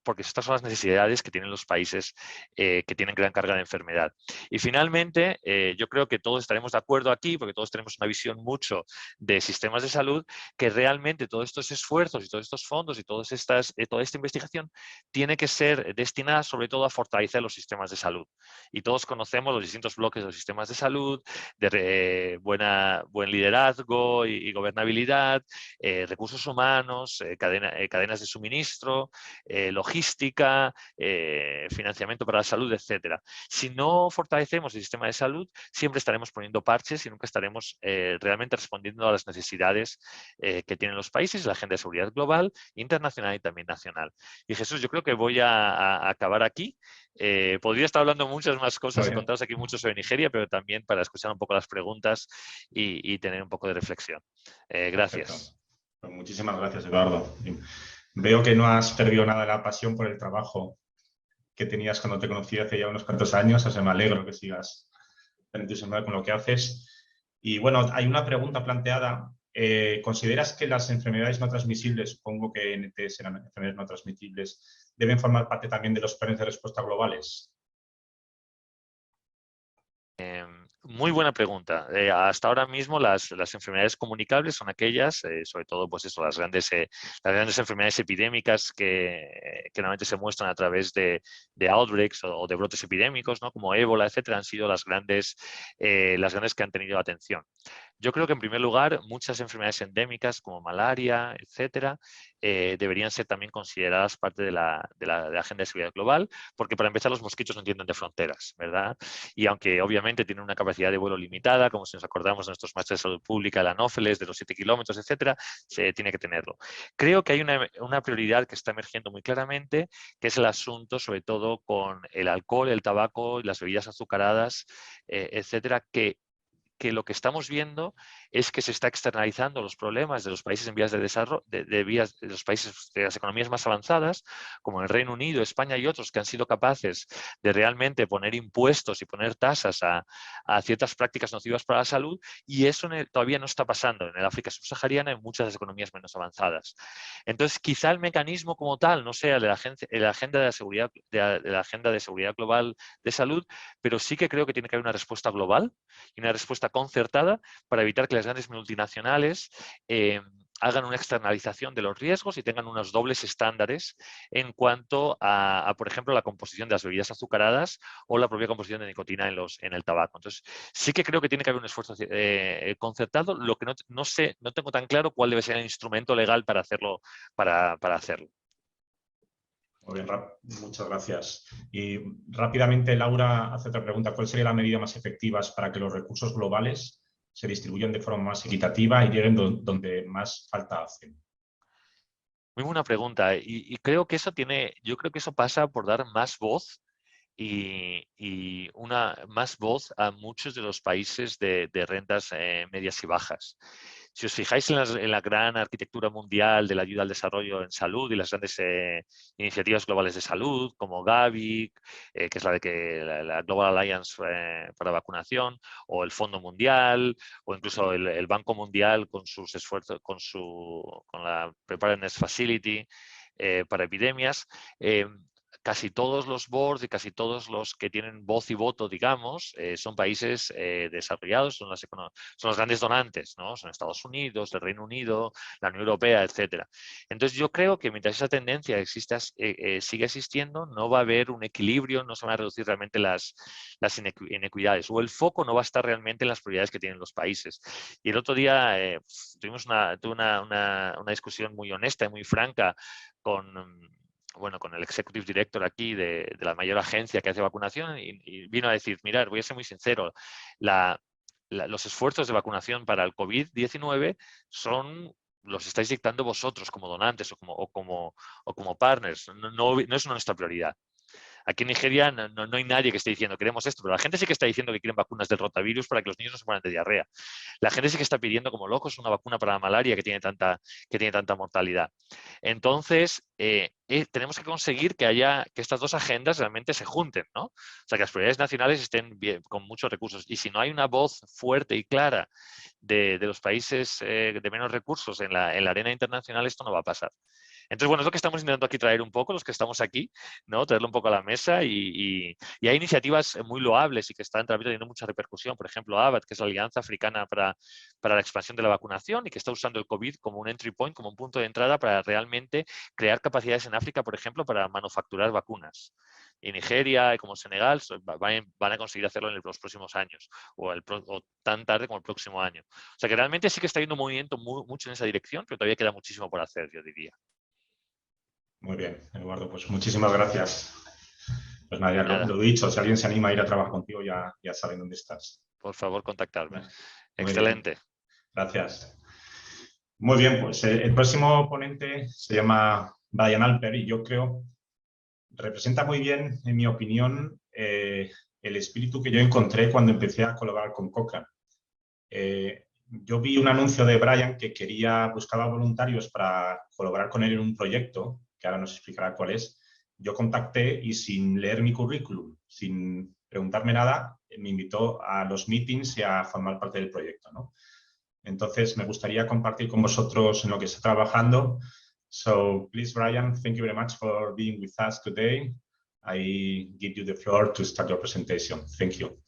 porque estas son las necesidades que tienen los países que tienen gran carga de enfermedad. Y finalmente, yo creo que todos estaremos de acuerdo aquí, porque todos tenemos una visión mucho de sistemas de salud, que realmente todos estos esfuerzos y todos estos fondos y toda esta investigación tiene que ser destinada sobre todo a fortalecer los sistemas de salud. Y todos conocemos los distintos bloques de los sistemas de salud, de buen liderazgo y gobernabilidad, recursos humanos, cadenas de suministro, logística, financiamiento para la salud, etcétera. Si no fortalecemos el sistema de salud, siempre estaremos poniendo parches y nunca estaremos realmente respondiendo a las necesidades que tienen los países, la agenda de seguridad global, internacional y también nacional. Y Jesús, yo creo que voy a acabar aquí. Podría estar hablando muchas más cosas y contaros aquí mucho sobre Nigeria, pero también para escuchar un poco las preguntas y tener un poco de reflexión. Gracias. Pues muchísimas gracias, Eduardo. Veo que no has perdido nada la pasión por el trabajo que tenías cuando te conocí hace ya unos cuantos años, o sea, me alegro que sigas entusiasmado con lo que haces. Y bueno, hay una pregunta planteada. ¿Consideras que las enfermedades no transmisibles, supongo que NT serán enfermedades no transmisibles, deben formar parte también de los planes de respuesta globales? Muy buena pregunta. Hasta ahora mismo las enfermedades comunicables son aquellas, sobre todo pues eso, las grandes enfermedades epidémicas que normalmente se muestran a través de outbreaks o de brotes epidémicos, ¿no? Como ébola, etcétera, han sido las grandes que han tenido atención. Yo creo que en primer lugar muchas enfermedades endémicas como malaria, etcétera, deberían ser también consideradas parte de la agenda de seguridad global, porque para empezar los mosquitos no entienden de fronteras, ¿verdad? Y aunque obviamente tienen una capacidad de vuelo limitada, como si nos acordamos de nuestros másteres de salud pública, el Anófeles, de los 7 kilómetros, etcétera, se tiene que tenerlo. Creo que hay una prioridad que está emergiendo muy claramente, que es el asunto sobre todo con el alcohol, el tabaco y las bebidas azucaradas, etcétera, que que lo que estamos viendo es que se está externalizando los problemas de los países en vías de desarrollo, de los países de las economías más avanzadas, como el Reino Unido, España y otros, que han sido capaces de realmente poner impuestos y poner tasas a ciertas prácticas nocivas para la salud, y eso todavía no está pasando en el África subsahariana y en muchas de las economías menos avanzadas. Entonces, quizá el mecanismo como tal no sea la agenda de seguridad global de salud, pero sí que creo que tiene que haber una respuesta global y una respuesta concertada para evitar que las grandes multinacionales hagan una externalización de los riesgos y tengan unos dobles estándares en cuanto a, por ejemplo, la composición de las bebidas azucaradas o la propia composición de nicotina en el tabaco. Entonces, sí que creo que tiene que haber un esfuerzo concertado. Lo que no tengo tan claro cuál debe ser el instrumento legal para hacerlo. Muy bien, muchas gracias. Y rápidamente, Laura hace otra pregunta. ¿Cuál sería la medida más efectiva para que los recursos globales se distribuyan de forma más equitativa y lleguen donde más falta hacen? Muy buena pregunta. Y creo que yo creo que eso pasa por dar más voz y más voz a muchos de los países de rentas medias y bajas. Si os fijáis en la gran arquitectura mundial de la ayuda al desarrollo en salud y las grandes iniciativas globales de salud, como Gavi, que es la Global Alliance para vacunación, o el Fondo Mundial, o incluso el Banco Mundial con sus esfuerzos, con la Preparedness Facility para epidemias, casi todos los boards y casi todos los que tienen voz y voto, digamos, son países desarrollados, son los grandes donantes, ¿no? Son Estados Unidos, el Reino Unido, la Unión Europea, etc. Entonces yo creo que mientras esa tendencia siga existiendo, no va a haber un equilibrio, no se van a reducir realmente las inequidades, o el foco no va a estar realmente en las prioridades que tienen los países. Y el otro día tuve una discusión muy honesta y muy franca con el executive director aquí de la mayor agencia que hace vacunación y vino a decir, mirad, voy a ser muy sincero, los esfuerzos de vacunación para el COVID-19 los estáis dictando vosotros como donantes o como partners, no es nuestra prioridad. Aquí en Nigeria no hay nadie que esté diciendo queremos esto, pero la gente sí que está diciendo que quieren vacunas del rotavirus para que los niños no se mueran de diarrea. La gente sí que está pidiendo como locos una vacuna para la malaria que tiene tanta mortalidad. Entonces, tenemos que conseguir que estas dos agendas realmente se junten, ¿no? O sea, que las prioridades nacionales estén bien, con muchos recursos. Y si no hay una voz fuerte y clara de los países de menos recursos en la arena internacional, esto no va a pasar. Entonces, bueno, es lo que estamos intentando aquí traer un poco, los que estamos aquí, ¿no? Traerlo un poco a la mesa y hay iniciativas muy loables y que están teniendo mucha repercusión. Por ejemplo, AVAT, que es la Alianza Africana para la expansión de la vacunación y que está usando el COVID como un entry point, como un punto de entrada para realmente crear capacidades en África, por ejemplo, para manufacturar vacunas. Y Nigeria, como Senegal, van a conseguir hacerlo en los próximos años o tan tarde como el próximo año. O sea que realmente sí que está habiendo un movimiento mucho en esa dirección, pero todavía queda muchísimo por hacer, yo diría. Muy bien, Eduardo, pues muchísimas gracias. Pues nada, ya lo dicho, si alguien se anima a ir a trabajar contigo, ya saben dónde estás. Por favor, contactarme. Muy Excelente. Bien. Gracias. Muy bien, pues el próximo ponente se llama Brian Alper y yo creo representa muy bien, en mi opinión, el espíritu que yo encontré cuando empecé a colaborar con Cochrane. Yo vi un anuncio de Brian que buscaba voluntarios para colaborar con él en un proyecto, que ahora nos explicará cuál es. Yo contacté y sin leer mi currículum, sin preguntarme nada, me invitó a los meetings y a formar parte del proyecto, ¿no? Entonces, me gustaría compartir con vosotros en lo que está trabajando. So, please, Brian, thank you very much for being with us today. I give you the floor to start your presentation. Thank you.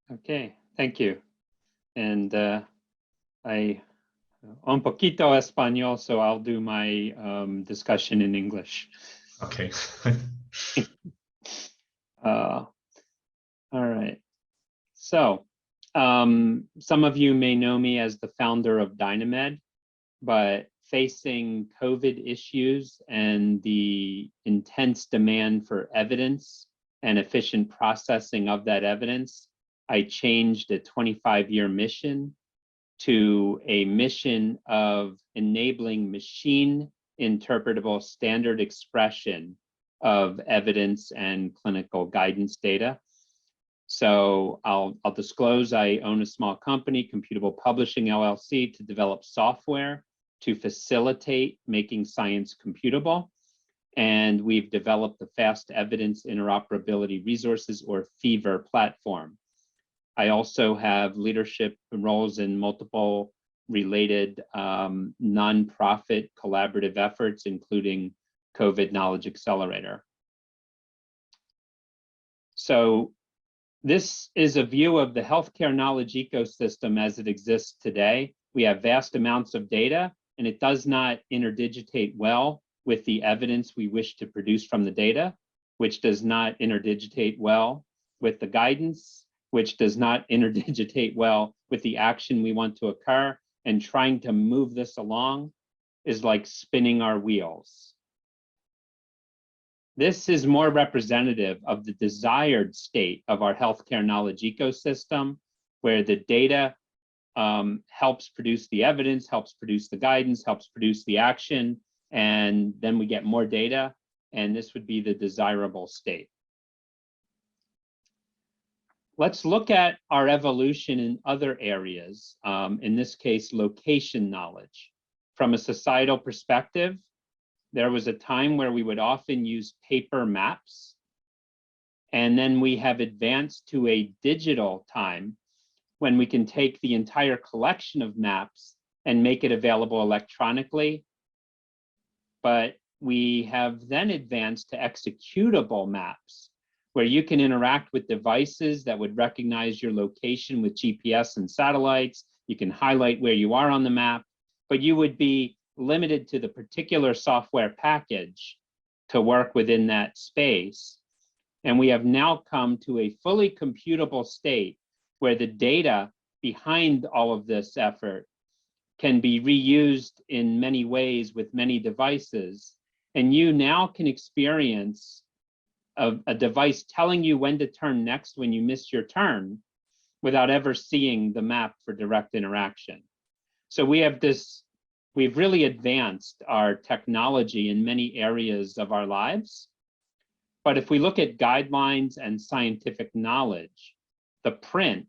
Okay, thank you. And I un poquito español, so I'll do my discussion in English. Okay. All right. So some of you may know me as the founder of Dynamed, but facing COVID issues and the intense demand for evidence and efficient processing of that evidence, I changed a 25-year mission to a mission of enabling machine interpretable standard expression of evidence and clinical guidance data. So I'll disclose I own a small company, Computable Publishing LLC, to develop software to facilitate making science computable. And we've developed the Fast Evidence Interoperability Resources, or FEVER platform. I also have leadership roles in multiple related nonprofit collaborative efforts, including COVID Knowledge Accelerator. So this is a view of the healthcare knowledge ecosystem as it exists today. We have vast amounts of data, and it does not interdigitate well with the evidence we wish to produce from the data, which does not interdigitate well with the guidance, which does not interdigitate well with the action we want to occur. And trying to move this along is like spinning our wheels. This is more representative of the desired state of our healthcare knowledge ecosystem, where the data helps produce the evidence, helps produce the guidance, helps produce the action, and then we get more data, and this would be the desirable state. Let's look at our evolution in other areas, in this case, location knowledge. From a societal perspective, there was a time where we would often use paper maps, and then we have advanced to a digital time when we can take the entire collection of maps and make it available electronically. But we have then advanced to executable maps, where you can interact with devices that would recognize your location with GPS and satellites. You can highlight where you are on the map, but you would be limited to the particular software package to work within that space. And we have now come to a fully computable state where the data behind all of this effort can be reused in many ways with many devices. And you now can experience a device telling you when to turn next when you miss your turn without ever seeing the map for direct interaction. So we've really advanced our technology in many areas of our lives. But if we look at guidelines and scientific knowledge, the print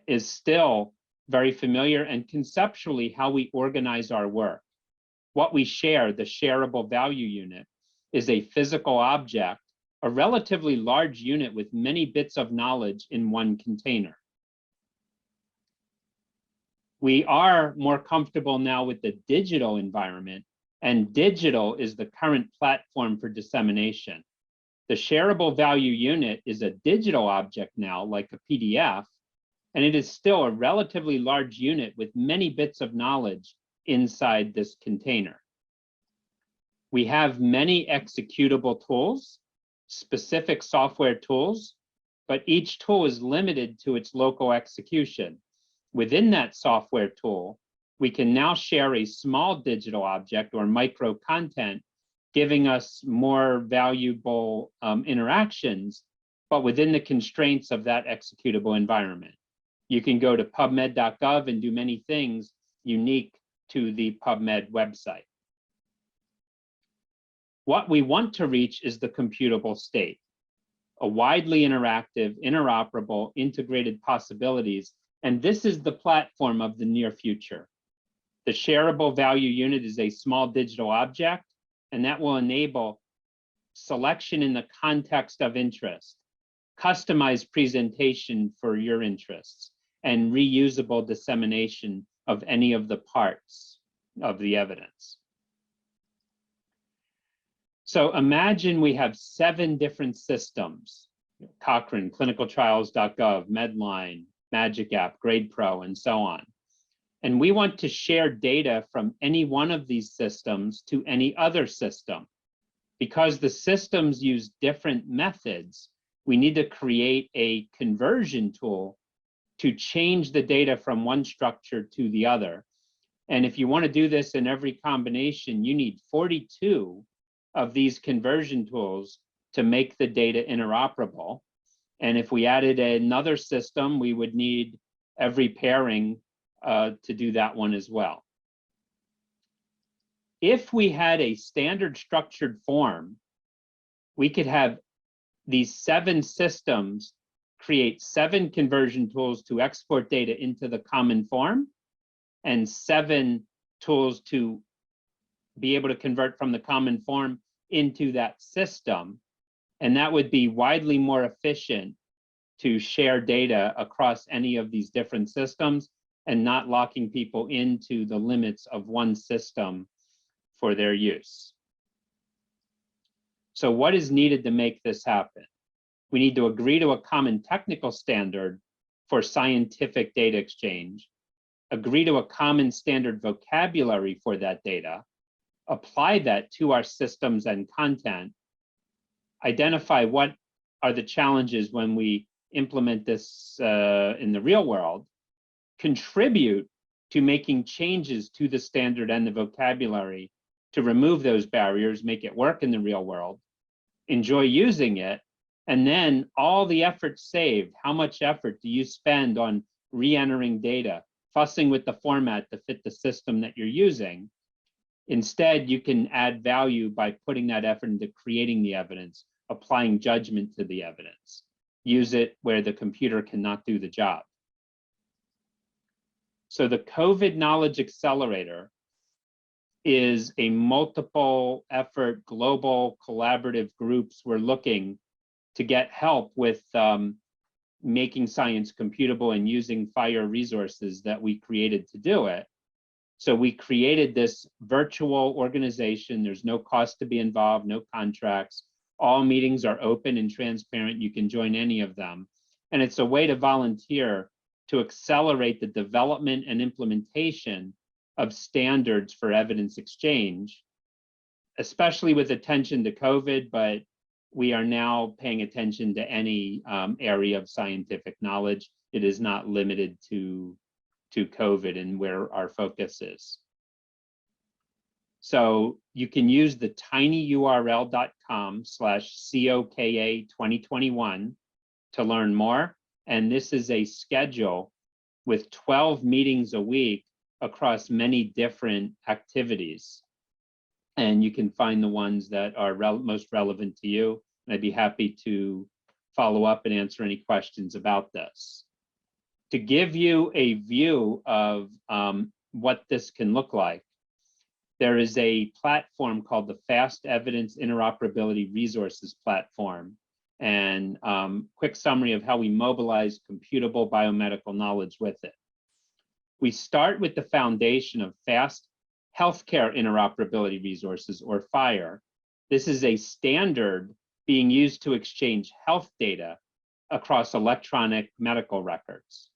is still very familiar, and conceptually how we organize our work. What we share, the shareable value unit, is a physical object, a relatively large unit with many bits of knowledge in one container. We are more comfortable now with the digital environment, and digital is the current platform for dissemination. The shareable value unit is a digital object now, like a PDF, and it is still a relatively large unit with many bits of knowledge inside this container. We have many executable tools, specific software tools, but each tool is limited to its local execution. Within that software tool, we can now share a small digital object or micro content, giving us more valuable interactions, but within the constraints of that executable environment. You can go to pubmed.gov and do many things unique to the PubMed website. What we want to reach is the computable state, a widely interactive, interoperable, integrated possibilities, and this is the platform of the near future. The shareable value unit is a small digital object, and that will enable selection in the context of interest, customized presentation for your interests, and reusable dissemination of any of the parts of the evidence. So imagine we have 7 different systems: Cochrane, clinicaltrials.gov, Medline, Magic App, GradePro, and so on. And we want to share data from any one of these systems to any other system. Because the systems use different methods, we need to create a conversion tool to change the data from one structure to the other. And if you want to do this in every combination, you need 42 of these conversion tools to make the data interoperable. And if we added another system, we would need every pairing to do that one as well. If we had a standard structured form, we could have these 7 systems create 7 conversion tools to export data into the common form, and 7 tools to be able to convert from the common form into that system. And that would be widely more efficient to share data across any of these different systems and not locking people into the limits of one system for their use. So what is needed to make this happen? We need to agree to a common technical standard for scientific data exchange, agree to a common standard vocabulary for that data, apply that to our systems and content, identify what are the challenges when we implement this in the real world, contribute to making changes to the standard and the vocabulary to remove those barriers, make it work in the real world, enjoy using it, and then all the effort saved, how much effort do you spend on re-entering data, fussing with the format to fit the system that you're using? Instead, you can add value by putting that effort into creating the evidence, applying judgment to the evidence. Use it where the computer cannot do the job. So the COVID Knowledge Accelerator is a multiple effort, global collaborative groups. We're looking to get help with making science computable and using FHIR resources that we created to do it. So we created this virtual organization. There's no cost to be involved, no contracts. All meetings are open and transparent. You can join any of them. And it's a way to volunteer to accelerate the development and implementation of standards for evidence exchange, especially with attention to COVID, but we are now paying attention to any area of scientific knowledge. It is not limited to COVID and where our focus is. So you can use the tinyurl.com/COKA2021 to learn more. And this is a schedule with 12 meetings a week across many different activities. And you can find the ones that are most relevant to you. And I'd be happy to follow up and answer any questions about this. To give you a view of what this can look like, there is a platform called the Fast Evidence Interoperability Resources Platform. And quick summary of how we mobilize computable biomedical knowledge with it. We start with the foundation of Fast Healthcare Interoperability Resources, or FHIR. This is a standard being used to exchange health data across electronic medical records.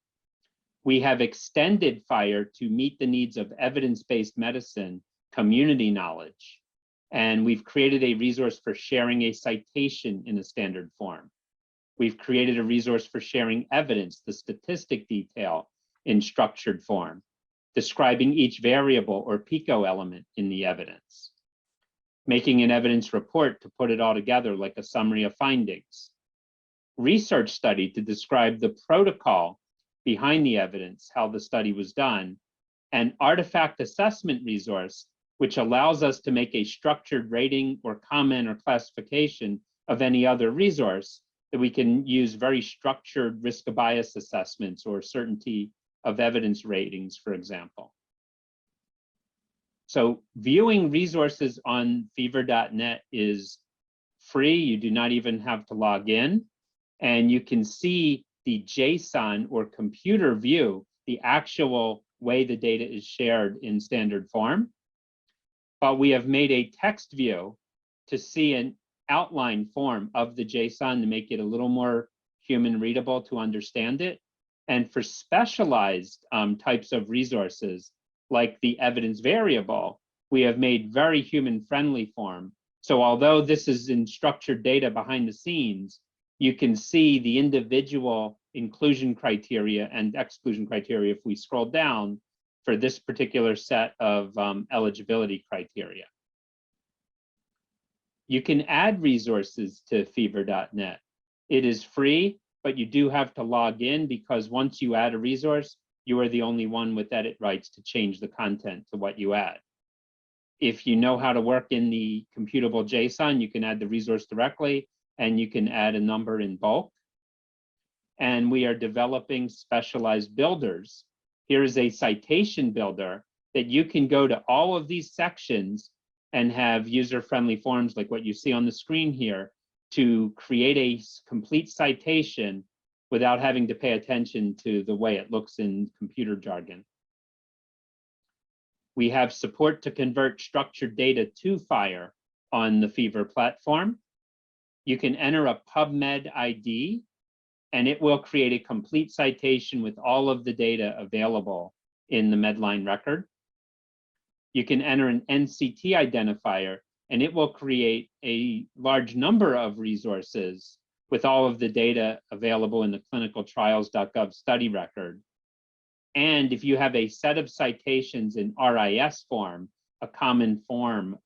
We have extended FHIR to meet the needs of evidence-based medicine community knowledge. And we've created a resource for sharing a citation in a standard form. We've created a resource for sharing evidence, the statistic detail in structured form, describing each variable or PICO element in the evidence, making an evidence report to put it all together like a summary of findings, research study to describe the protocol behind the evidence, how the study was done, and artifact assessment resource, which allows us to make a structured rating or comment or classification of any other resource that we can use very structured risk of bias assessments or certainty of evidence ratings, for example. So viewing resources on fever.net is free. You do not even have to log in. And you can see the JSON or computer view, the actual way the data is shared in standard form. But we have made a text view to see an outline form of the JSON to make it a little more human readable to understand it. And for specialized types of resources, like the evidence variable, we have made very human-friendly form. So although this is in structured data behind the scenes, you can see the individual inclusion criteria and exclusion criteria if we scroll down for this particular set of eligibility criteria. You can add resources to fever.net. It is free, but you do have to log in because once you add a resource, you are the only one with edit rights to change the content to what you add. If you know how to work in the computable JSON, you can add the resource directly and you can add a number in bulk. and we are developing specialized builders. Here is a citation builder that you can go to all of these sections and have user-friendly forms like what you see on the screen here to create a complete citation without having to pay attention to the way it looks in computer jargon. We have support to convert structured data to FHIR on the Fever platform. You can enter a PubMed ID and it will create a complete citation with all of the data available in the Medline record. You can enter an NCT identifier and it will create a large number of resources with all of the data available in the clinicaltrials.gov study record. And if you have a set of citations in RIS form, a common form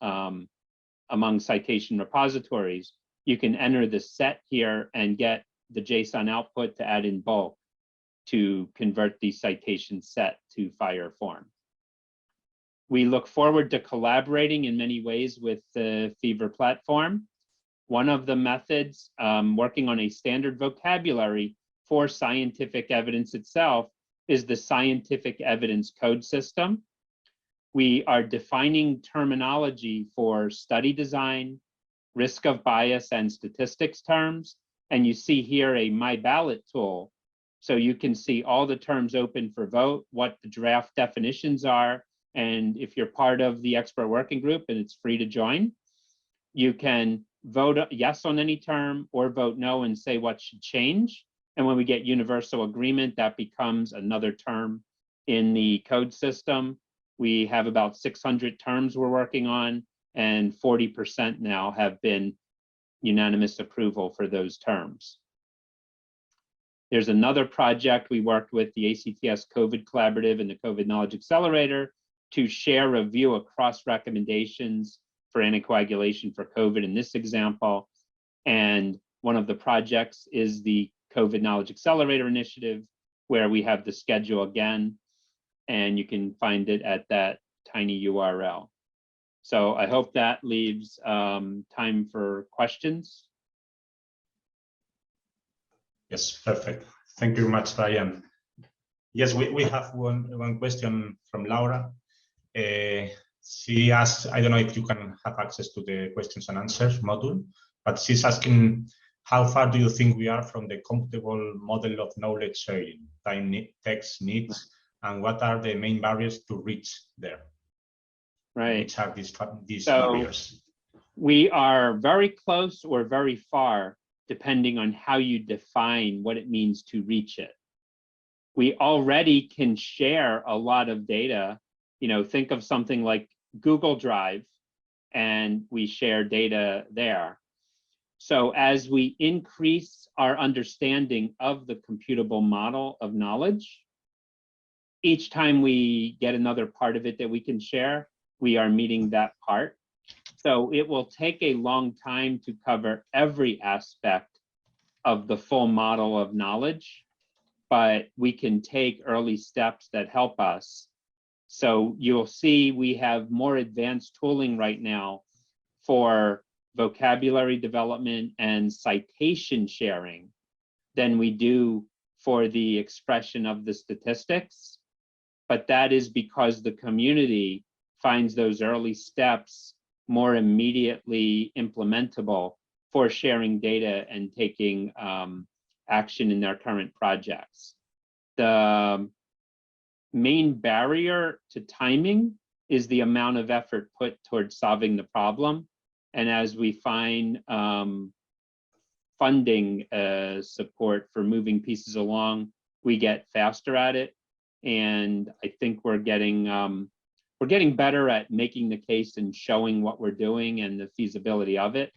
among citation repositories, you can enter the set here and get the JSON output to add in bulk to convert the citation set to FHIR form. We look forward to collaborating in many ways with the Fever platform. One of the methods, working on a standard vocabulary for scientific evidence itself, is the scientific evidence code system. We are defining terminology for study design, risk of bias, and statistics terms. And you see here a My Ballot tool. So you can see all the terms open for vote, what the draft definitions are. And if you're part of the expert working group and it's free to join, you can vote yes on any term or vote no and say what should change. And when we get universal agreement, that becomes another term in the code system. We have about 600 terms we're working on, and 40% now have been unanimous approval for those terms. There's another project we worked with the ACTS COVID Collaborative and the COVID Knowledge Accelerator to share a view across recommendations for anticoagulation for COVID in this example. And one of the projects is the COVID Knowledge Accelerator Initiative, where we have the schedule again, and you can find it at that tiny URL. So I hope that leaves time for questions. Yes, perfect. Thank you very much, Ryan. Yes, we have one question from Laura. She asks, I don't know if you can have access to the questions and answers module, but she's asking, how far do you think we are from the computable model of knowledge sharing, time, text, needs, and what are the main barriers to reach there? Right. Which are these barriers? We are very close or very far, depending on how you define what it means to reach it. We already can share a lot of data. You know, think of something like Google Drive, and we share data there. So as we increase our understanding of the computable model of knowledge, each time we get another part of it that we can share, we are meeting that part. So it will take a long time to cover every aspect of the full model of knowledge, but we can take early steps that help us. So you'll see we have more advanced tooling right now for vocabulary development and citation sharing than we do for the expression of the statistics. But that is because the community finds those early steps more immediately implementable for sharing data and taking action in their current projects. The main barrier to timing is the amount of effort put towards solving the problem. And as we find funding support for moving pieces along, we get faster at it. And I think we're getting better at making the case and showing what we're doing and the feasibility of it.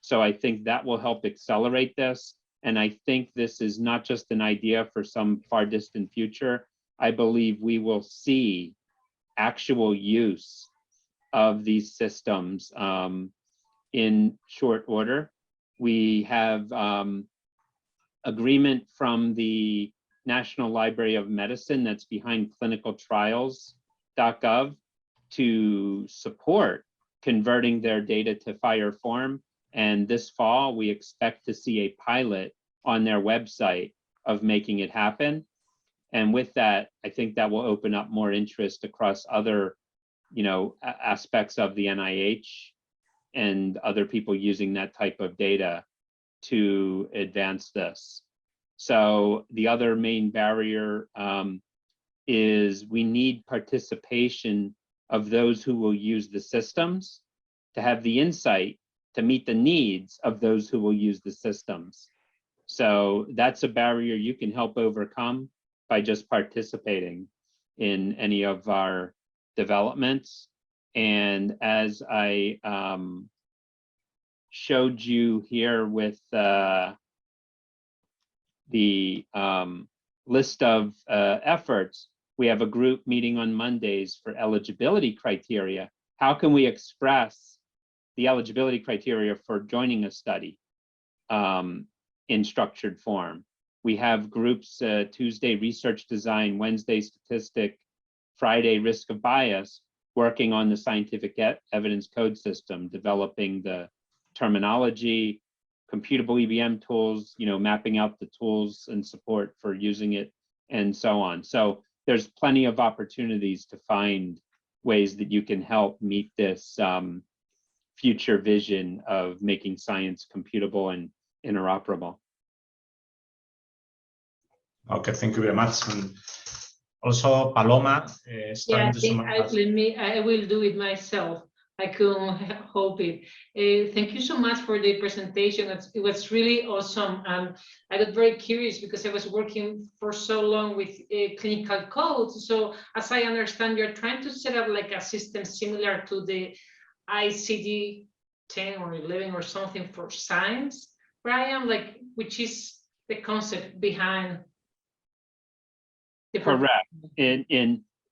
So I think that will help accelerate this. And I think this is not just an idea for some far distant future. I believe we will see actual use of these systems in short order. We have agreement from the National Library of Medicine that's behind clinicaltrials.gov to support converting their data to FHIR form. And this fall, we expect to see a pilot on their website of making it happen. And with that, I think that will open up more interest across other, aspects of the NIH and other people using that type of data to advance this. So the other main barrier is we need participation of those who will use the systems to have the insight to meet the needs of those who will use the systems. So that's a barrier you can help overcome by just participating in any of our developments. And as I showed you here with the list of efforts, we have a group meeting on Mondays for eligibility criteria. How can we express the eligibility criteria for joining a study in structured form? We have groups, Tuesday research design, Wednesday statistic, Friday risk of bias, working on the scientific evidence code system, developing the terminology, computable EBM tools, mapping out the tools and support for using it, and so on. So there's plenty of opportunities to find ways that you can help meet this future vision of making science computable and interoperable. Okay, thank you very much. And also, Paloma is trying to summarize. I will do it myself. I couldn't help it. Thank you so much for the presentation. It was really awesome. I got very curious because I was working for so long with clinical codes. So as I understand, you're trying to set up like a system similar to the ICD-10 or 11 or something for science, Brian, which is the concept behind the correct.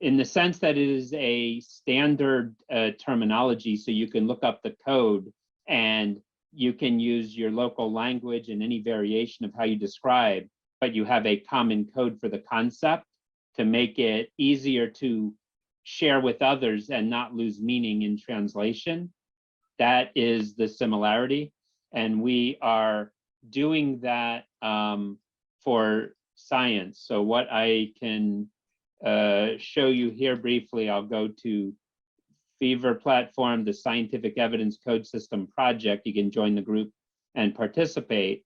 In the sense that it is a standard terminology, so you can look up the code and you can use your local language and any variation of how you describe, but you have a common code for the concept to make it easier to share with others and not lose meaning in translation. That is the similarity. And we are doing that for science. So what I can show you here briefly, I'll go to Fever Platform, the Scientific Evidence Code System project. You can join the group and participate,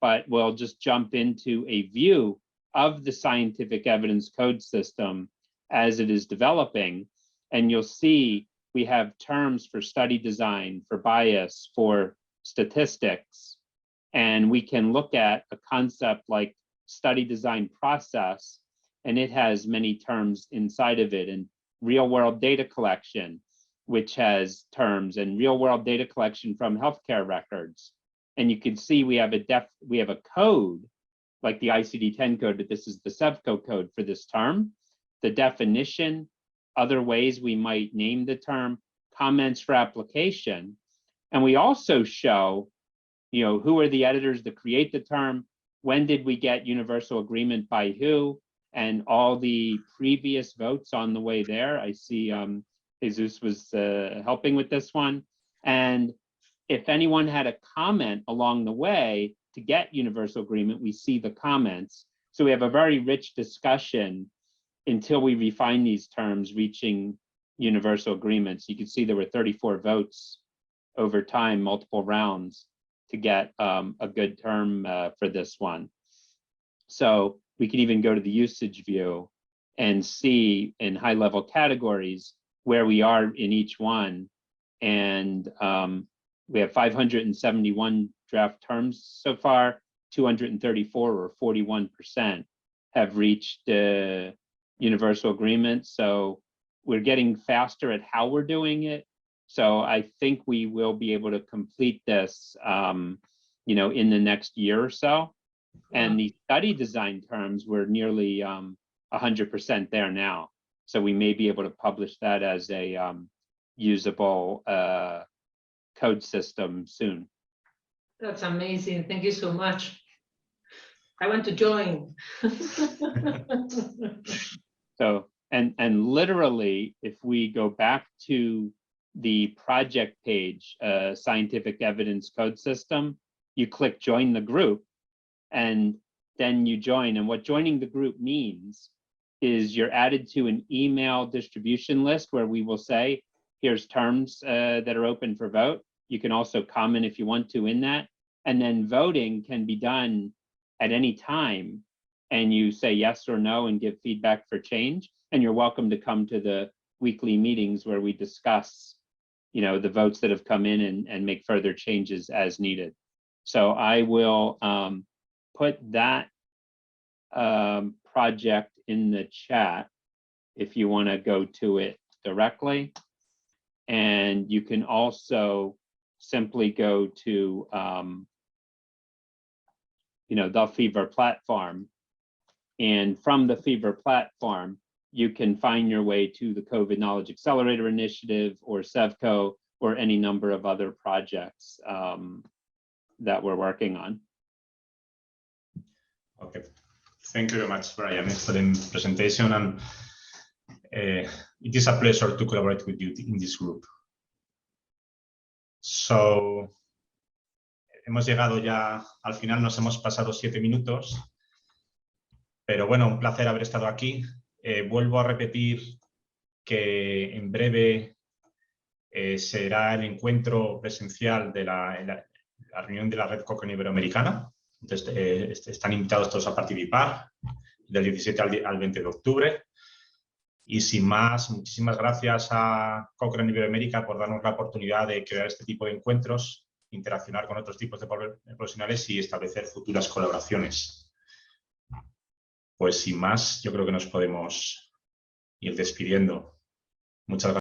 but we'll just jump into a view of the Scientific Evidence Code System as it is developing. And you'll see we have terms for study design, for bias, for statistics, and we can look at a concept like study design process, and it has many terms inside of it, and real world data collection, which has terms, and real world data collection from healthcare records. And you can see we have a code like the ICD-10 code, but this is the SEVCO code for this term, the definition, other ways we might name the term, comments for application. And we also show, who are the editors that create the term, when did we get universal agreement by who, and all the previous votes on the way there. I see Jesus was helping with this one. And if anyone had a comment along the way to get universal agreement, we see the comments. So we have a very rich discussion until we refine these terms, reaching universal agreements. You can see there were 34 votes over time, multiple rounds, to get a good term for this one. So we can even go to the usage view and see in high level categories where we are in each one. And we have 571 draft terms so far, 234 or 41% have reached universal agreement. So we're getting faster at how we're doing it. So I think we will be able to complete this, in the next year or so. And the study design terms, we're nearly 100% there now. So we may be able to publish that as a usable code system soon. That's amazing. Thank you so much. I want to join. So, and literally, if we go back to the project page, Scientific Evidence Code System, you click join the group, and then you join. And what joining the group means is you're added to an email distribution list where we will say, here's terms that are open for vote. You can also comment if you want to in that. And then voting can be done at any time. And you say yes or no and give feedback for change. And you're welcome to come to the weekly meetings where we discuss, you know, the votes that have come in and make further changes as needed. So I will put that project in the chat if you want to go to it directly. And you can also simply go to, you know, the Fever platform. And from the Fever platform, you can find your way to the COVID Knowledge Accelerator Initiative or SEVCO or any number of other projects that we're working on. Okay, thank you very much, Brian. Excellent presentation, and it is a pleasure to collaborate with you in this group. So, hemos llegado ya al final, nos hemos pasado 7 minutos, pero bueno, un placer haber estado aquí. Vuelvo a repetir que en breve será el encuentro presencial de la reunión de la Red Cochrane Iberoamericana. Entonces, están invitados todos a participar del 17 al 20 de octubre. Y sin más, muchísimas gracias a Cochrane Iberoamérica por darnos la oportunidad de crear este tipo de encuentros, interaccionar con otros tipos de profesionales y establecer futuras colaboraciones. Pues sin más, yo creo que nos podemos ir despidiendo. Muchas gracias.